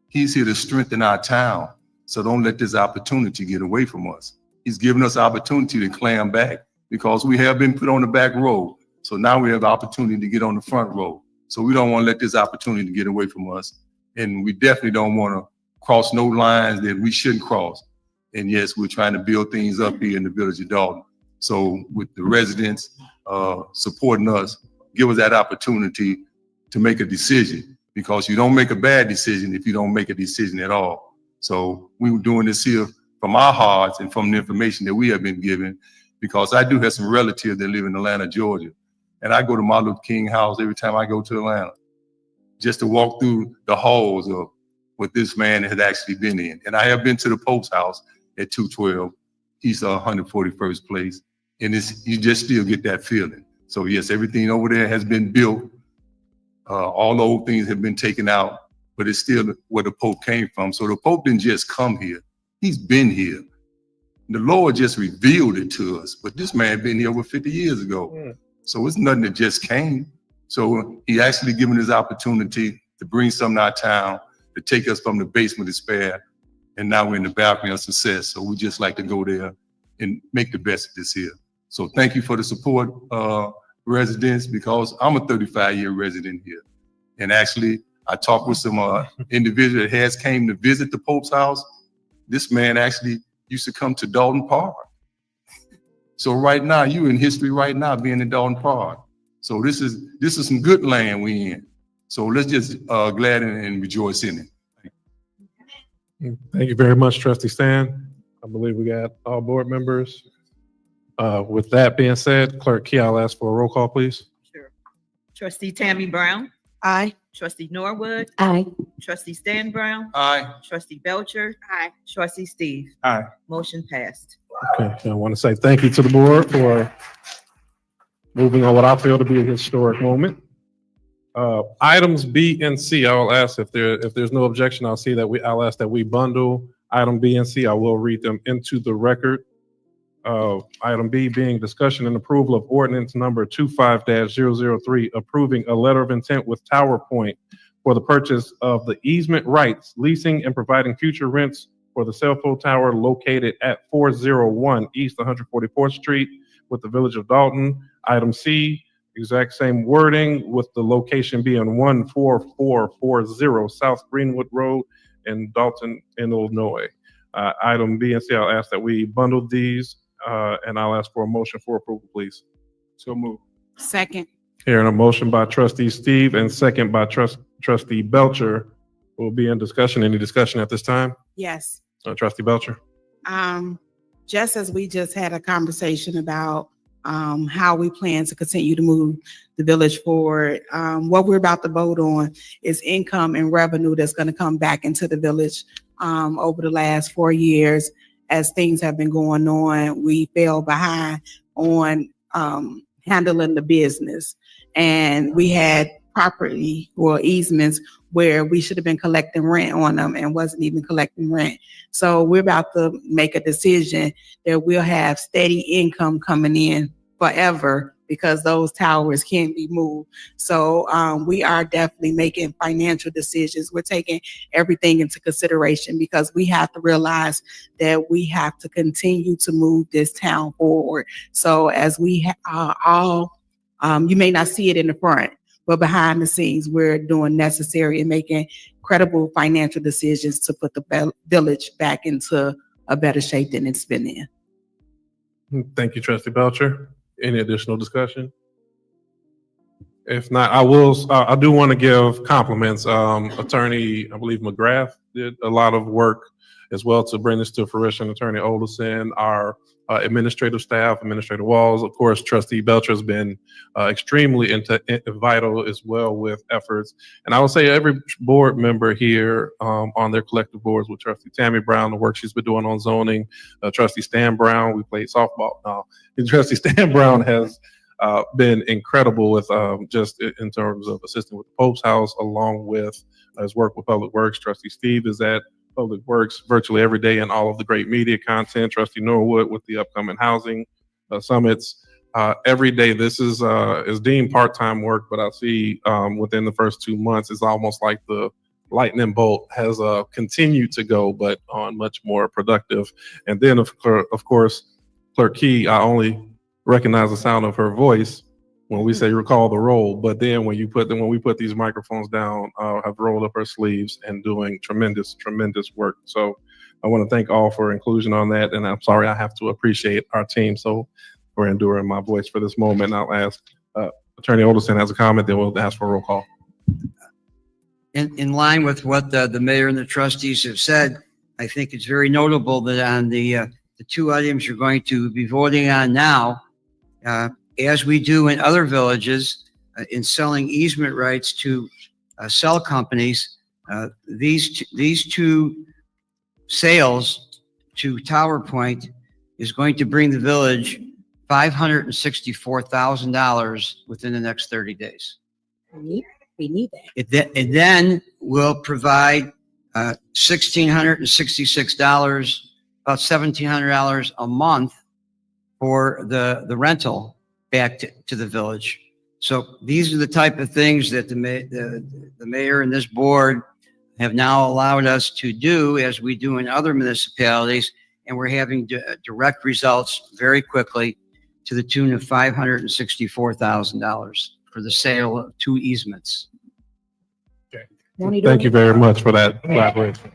He's here to strengthen our town, so don't let this opportunity get away from us. He's given us opportunity to climb back because we have been put on the back row. So now we have the opportunity to get on the front row. So we don't want to let this opportunity get away from us. And we definitely don't want to cross no lines that we shouldn't cross. And yes, we're trying to build things up here in the village of Dolton. So with the residents supporting us, give us that opportunity to make a decision, because you don't make a bad decision if you don't make a decision at all. So we were doing this here from our hearts and from the information that we have been given, because I do have some relatives that live in Atlanta, Georgia. And I go to Martin Luther King house every time I go to Atlanta, just to walk through the halls of what this man has actually been in. And I have been to the Pope's house at 212 East 141st Place. And you just still get that feeling. So yes, everything over there has been built. All the old things have been taken out, but it's still where the Pope came from. So the Pope didn't just come here. He's been here. The Lord just revealed it to us, but this man been here over 50 years ago. Yeah. So it's nothing that just came. So he actually given his opportunity to bring something to our town, to take us from the basement of despair, and now we're in the balcony of success. So we just like to go there and make the best of this here. So thank you for the support, residents, because I'm a 35-year resident here. And actually, I talked with some individual that has came to visit the Pope's house. This man actually used to come to Dolton Park. So right now, you in history right now being in Dolton Park. So this is some good land we in. So let's just glad and rejoice in it. Thank you very much, Trustee Stan. I believe we got all board members. With that being said, Clerk Key, I'll ask for a roll call, please. Sure. Trustee Tammy Brown. Aye. Trustee Norwood. Aye. Trustee Stan Brown. Aye. Trustee Belcher. Aye. Trustee Steve. Aye. Motion passed. Okay, I want to say thank you to the board for moving on what I feel to be a historic moment. Items B and C, I will ask if there's no objection. I'll ask that we bundle item B and C. I will read them into the record. Item B being discussion and approval of ordinance number 25-003, approving a letter of intent with Tower Point for the purchase of the easement rights, leasing and providing future rents for the cell phone tower located at 401 East 144th Street with the Village of Dolton. Item C, exact same wording with the location being 14440 South Greenwood Road in Dolton, in Illinois. Item B and C, I'll ask that we bundle these, and I'll ask for a motion for approval, please. So move. Second. Hearing a motion by Trustee Steve and second by Trustee Belcher. We'll be in discussion. Any discussion at this time? Yes. Trustee Belcher. Just as we just had a conversation about how we plan to continue to move the village forward, what we're about to vote on is income and revenue that's going to come back into the village. Over the last 4 years, as things have been going on, we fell behind on handling the business, and we had property or easements where we should have been collecting rent on them and wasn't even collecting rent. So we're about to make a decision that we'll have steady income coming in forever because those towers can't be moved. So we are definitely making financial decisions. We're taking everything into consideration because we have to realize that we have to continue to move this town forward. So as we all You may not see it in the front, but behind the scenes, we're doing necessary and making credible financial decisions to put the village back into a better shape than it's been in. Thank you, Trustee Belcher. Any additional discussion? If not, I do want to give compliments. Attorney, I believe McGrath did a lot of work as well to bring this to fruition. Attorney Olson, our administrative staff, Administrator Walls, of course, Trustee Belcher has been extremely vital as well with efforts. And I would say every board member here on their collective boards with Trustee Tammy Brown, the work she's been doing on zoning, Trustee Stan Brown, we played softball now. Trustee Stan Brown has been incredible with just in terms of assisting with the Pope's House, along with his work with Public Works. Trustee Steve is at Public Works virtually every day and all of the great media content. Trustee Norwood with the upcoming housing summits. Every day, this is deemed part-time work, but I see within the first 2 months, it's almost like the lightning bolt has continued to go, but on much more productive. And then, of course, Clerk Key, I only recognize the sound of her voice when we say recall the roll, but then when we put these microphones down, have rolled up her sleeves and doing tremendous work. So I want to thank all for inclusion on that, and I'm sorry I have to appreciate our team so for enduring my voice for this moment. And I'll ask Attorney Olson has a comment, then we'll ask for a roll call. In line with what the mayor and the trustees have said, I think it's very notable that on the two items you're going to be voting on now, as we do in other villages, in selling easement rights to cell companies, these two sales to Tower Point is going to bring the village $564,000 within the next 30 days. We need that. It then will provide $1,666, about $1,700 a month for the rental back to the village. So these are the type of things that the mayor and this board have now allowed us to do, as we do in other municipalities, and we're having direct results very quickly to the tune of $564,000 for the sale of two easements. Okay. Thank you very much for that elaboration.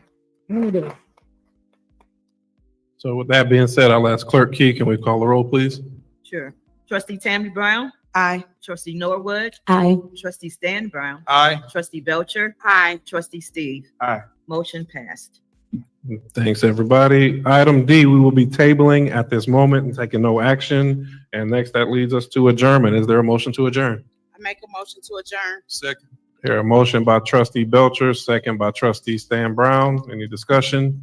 So with that being said, I'll ask Clerk Key, can we call the roll, please? Sure. Trustee Tammy Brown? Aye. Trustee Norwood? Aye. Trustee Stan Brown? Aye. Trustee Belcher? Aye. Trustee Steve? Aye. Motion passed. Thanks, everybody. Item D, we will be tabling at this moment and taking no action. And next, that leads us to adjournment. Is there a motion to adjourn? I make a motion to adjourn. Second. Here, a motion by Trustee Belcher, second by Trustee Stan Brown. Any discussion?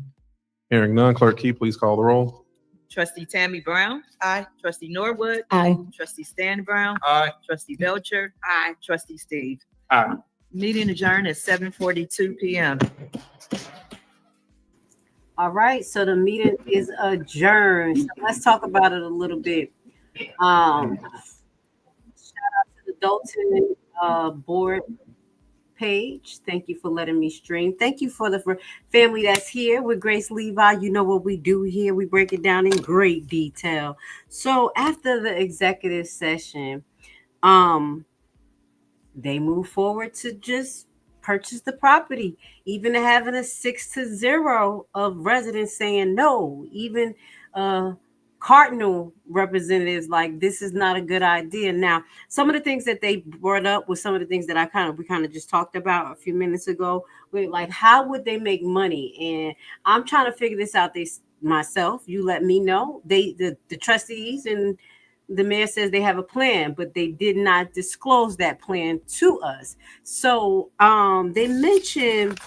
Hearing none, Clerk Key, please call the roll. Trustee Tammy Brown? Aye. Trustee Norwood? Aye. Trustee Stan Brown? Aye. Trustee Belcher? Aye. Trustee Steve? Aye. Meeting adjourned at 7:42 p.m. All right, so the meeting is adjourned. So let's talk about it a little bit. Shout out to the Dolton board page. Thank you for letting me stream. Thank you for the family that's here with Grace Levi. You know what we do here. We break it down in great detail. So after the executive session, they move forward to just purchase the property, even having a 6-0 of residents saying no, even Cardinal representatives like this is not a good idea. Now, some of the things that they brought up was some of the things that we kind of just talked about a few minutes ago. With like, how would they make money? And I'm trying to figure this out myself. You let me know. The trustees and the mayor says they have a plan, but they did not disclose that plan to us. So they mentioned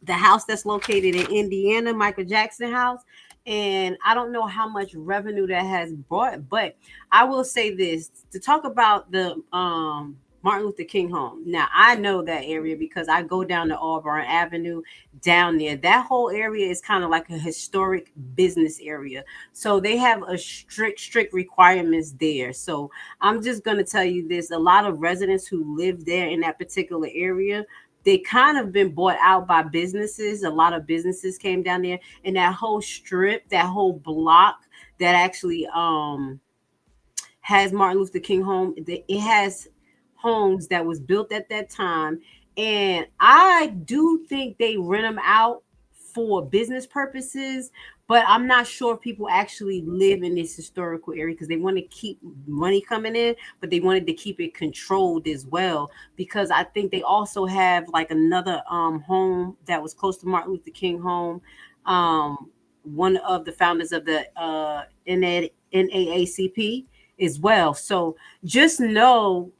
the house that's located in Indiana, Michael Jackson House. And I don't know how much revenue that has brought, but I will say this to talk about the Martin Luther King home. Now, I know that area because I go down to Auburn Avenue down there. That whole area is kind of like a historic business area. So they have a strict requirements there. So I'm just going to tell you this. A lot of residents who live there in that particular area, they kind of been bought out by businesses. A lot of businesses came down there, and that whole strip, that whole block that actually has Martin Luther King home. It has homes that was built at that time. And I do think they rent them out for business purposes, but I'm not sure if people actually live in this historical area because they want to keep money coming in, but they wanted to keep it controlled as well. Because I think they also have like another home that was close to Martin Luther King home. One of the founders of the NAACP as well. So just know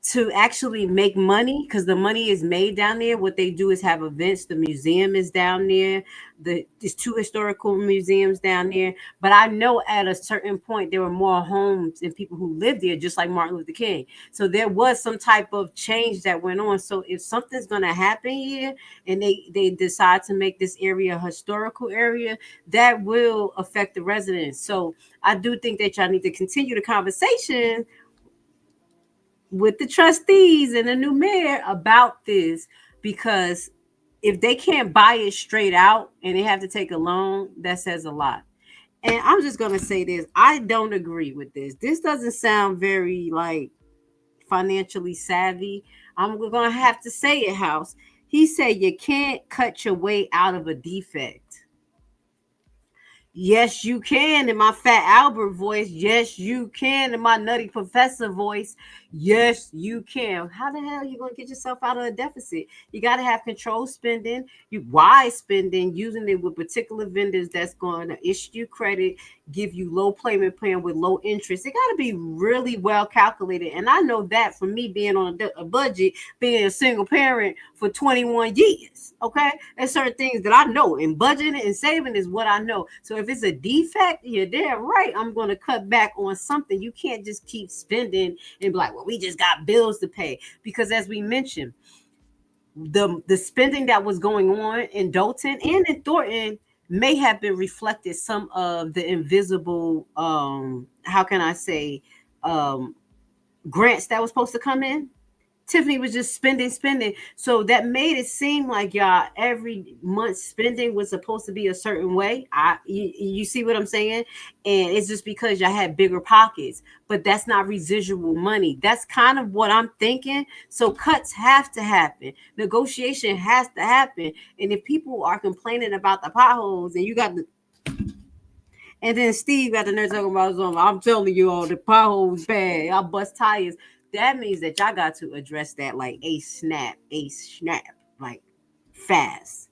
to actually make money, because the money is made down there. What they do is have events. The museum is down there. There's 2 historical museums down there. But I know at a certain point there were more homes and people who lived there, just like Martin Luther King. So there was some type of change that went on. So if something's going to happen here and they decide to make this area a historical area, that will affect the residents. So I do think that y'all need to continue the conversation with the trustees and the new mayor about this, because if they can't buy it straight out and they have to take a loan, that says a lot. And I'm just going to say this. I don't agree with this. This doesn't sound very like financially savvy. I'm going to have to say it, House. He said you can't cut your way out of a defect. Yes, you can, in my Fat Albert voice. Yes, you can, in my Nutty Professor voice. Yes, you can. How the hell are you going to get yourself out of a deficit? You got to have control spending, wise spending, using it with particular vendors that's going to issue you credit, give you low payment plan with low interest. It got to be really well calculated. And I know that from me being on a budget, being a single parent for 21 years. Okay, there's certain things that I know, and budgeting and saving is what I know. So if it's a defect, you're damn right, I'm going to cut back on something. You can't just keep spending and be like, well, we just got bills to pay. Because as we mentioned, the spending that was going on in Dolton and in Thornton may have been reflected some of the invisible, how can I say, grants that was supposed to come in. Tiffany was just spending. So that made it seem like y'all every month spending was supposed to be a certain way. You see what I'm saying? And it's just because y'all had bigger pockets, but that's not residual money. That's kind of what I'm thinking. So cuts have to happen. Negotiation has to happen. And if people are complaining about the potholes and you got the and then Steve got the nerve talking about something, I'm telling you all the potholes bad. I bust tires. That means that y'all got to address that like a snap, like fast.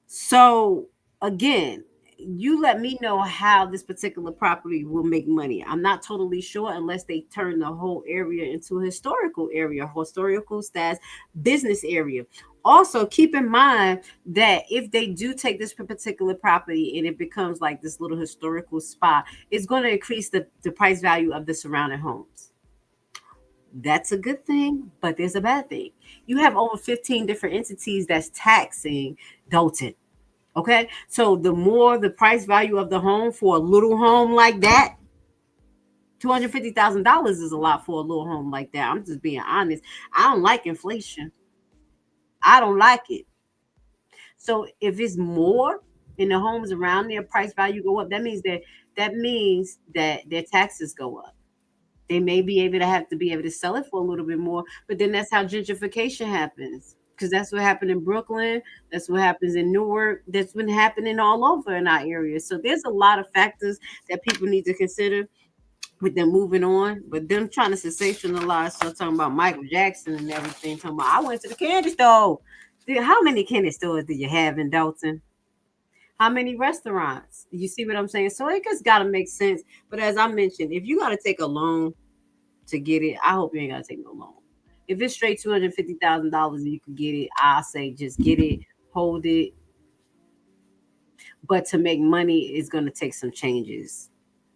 So again, you let me know how this particular property will make money. I'm not totally sure unless they turn the whole area into a historical area, historical stats, business area. Also, keep in mind that if they do take this particular property and it becomes like this little historical spot, it's going to increase the price value of the surrounding homes. That's a good thing, but there's a bad thing. You have over 15 different entities that's taxing Dolton. Okay, so the more the price value of the home for a little home like that, $250,000 is a lot for a little home like that. I'm just being honest. I don't like inflation. I don't like it. So if it's more in the homes around there, price value go up. That means that their taxes go up. They may be able to sell it for a little bit more, but then that's how gentrification happens. Because that's what happened in Brooklyn. That's what happens in Newark. That's been happening all over in our area. So there's a lot of factors that people need to consider with them moving on. But them trying to sensationalize, so talking about Michael Jackson and everything. Talking about, I went to the candy store. Dude, how many candy stores do you have in Dolton? How many restaurants? You see what I'm saying? So it just got to make sense. But as I mentioned, if you got to take a loan to get it, I hope you ain't got to take no loan. If it's straight $250,000 and you can get it, I'll say just get it, hold it. But to make money is going to take some changes,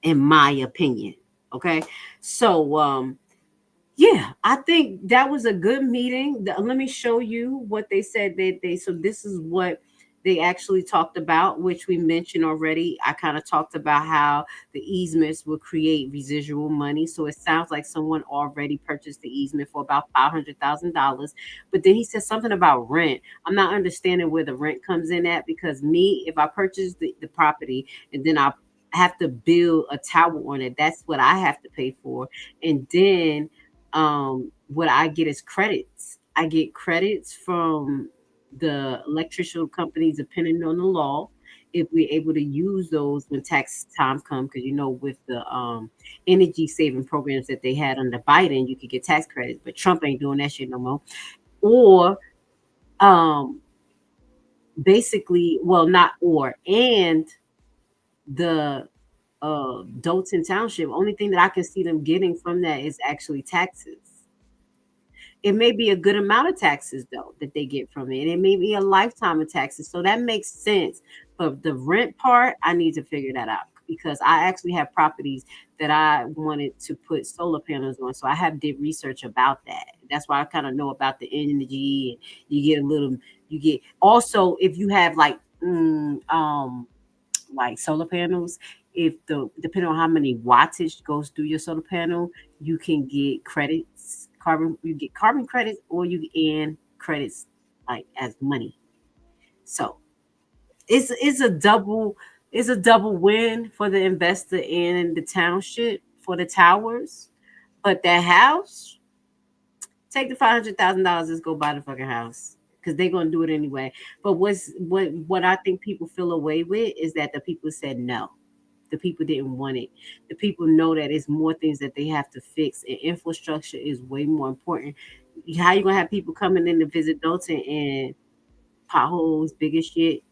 in my opinion. Okay. So, yeah, I think that was a good meeting. Let me show you what they said. So this is what they actually talked about, which we mentioned already. I kind of talked about how the easements will create residual money. So it sounds like someone already purchased the easement for about $500,000. But then he said something about rent. I'm not understanding where the rent comes in at, because me, if I purchase the property and then I have to build a tower on it. That's what I have to pay for. And then what I get is credits. I get credits from the electrical companies, depending on the law, if we're able to use those when tax time comes, because with the energy saving programs that they had under Biden, you could get tax credits, but Trump ain't doing that shit no more. Or basically, well, not or, and the Dolton Township, only thing that I can see them getting from that is actually taxes. It may be a good amount of taxes though that they get from it. And it may be a lifetime of taxes. So that makes sense. But the rent part, I need to figure that out, because I actually have properties that I wanted to put solar panels on. So I did research about that. That's why I kind of know about the energy. And you get also, if you have like solar panels, depending on how many wattage goes through your solar panel, you can get credits. You get carbon credits, or you get credits like as money. So it's a double win for the investor and the township for the towers. But that house, take the $500,000, just go buy the fucking house, because they're gonna do it anyway. But what I think people feel away with is that the people said no. The people didn't want it. The people know that it's more things that they have to fix, and infrastructure is way more important. How you gonna have people coming in to visit Dolton and potholes, big as shit,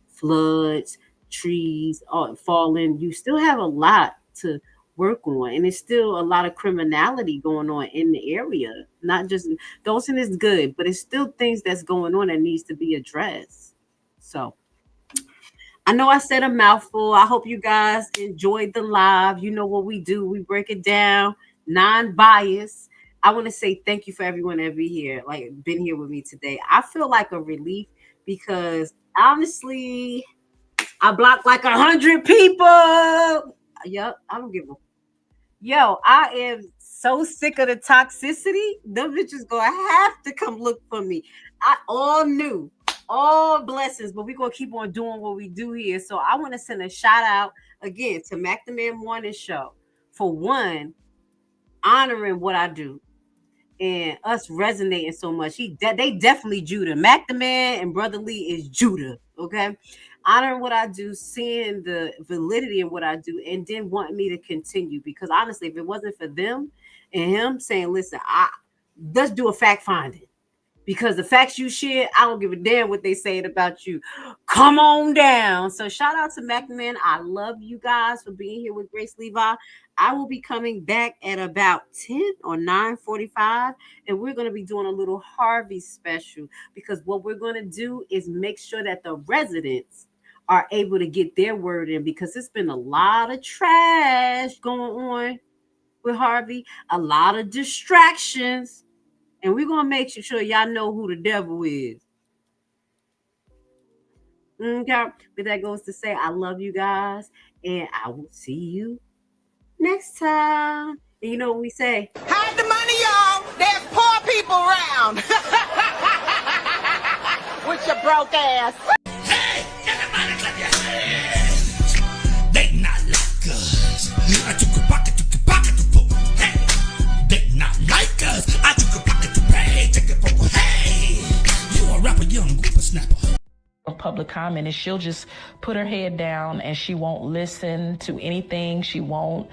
floods, trees, all falling? You still have a lot to work on, and there's still a lot of criminality going on in the area. Not just Dolton is good, but it's still things that's going on that needs to be addressed. So I know I said a mouthful. I hope you guys enjoyed the live. You know what we do. We break it down, non-biased. I want to say thank you for everyone that be here, like been here with me today. I feel like a relief, because honestly, I blocked like 100 people. Yep, I don't give a. Yo, I am so sick of the toxicity. Them bitches gonna have to come look for me. I all knew. All blessings, but we're gonna keep on doing what we do here. So I want to send a shout out again to Mac the Man Morning Show for one, honoring what I do and us resonating so much. They definitely Judah. Mac the Man and Brother Lee is Judah. Okay, honoring what I do, seeing the validity in what I do, and then wanting me to continue. Because honestly, if it wasn't for them and him saying, "Listen, let's do a fact finding." Because the facts you share, I don't give a damn what they saying about you. Come on down. So shout out to McMahon. I love you guys for being here with Grace Levi. I will be coming back at about 10 or 9:45, and we're going to be doing a little Harvey special, because what we're going to do is make sure that the residents are able to get their word in, because it's been a lot of trash going on with Harvey, a lot of distractions. And we're going to make sure y'all know who the devil is. Okay. But that goes to say, I love you guys. And I will see you next time. And you know what we say? Hide the money, y'all. There's poor people around. With your broke ass. Hey, everybody clap your hands. They not like us. I took a pocket to pull. Hey, they not like us. I took a pocket to pay. Take it for hey. You a rapper, young whippersnapper. Public comment, and she'll just put her head down and she won't listen to anything. She won't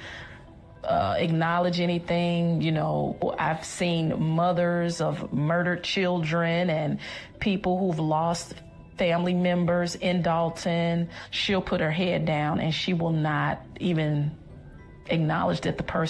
acknowledge anything. You know, I've seen mothers of murdered children and people who've lost family members in Dolton. She'll put her head down and she will not even acknowledge that the person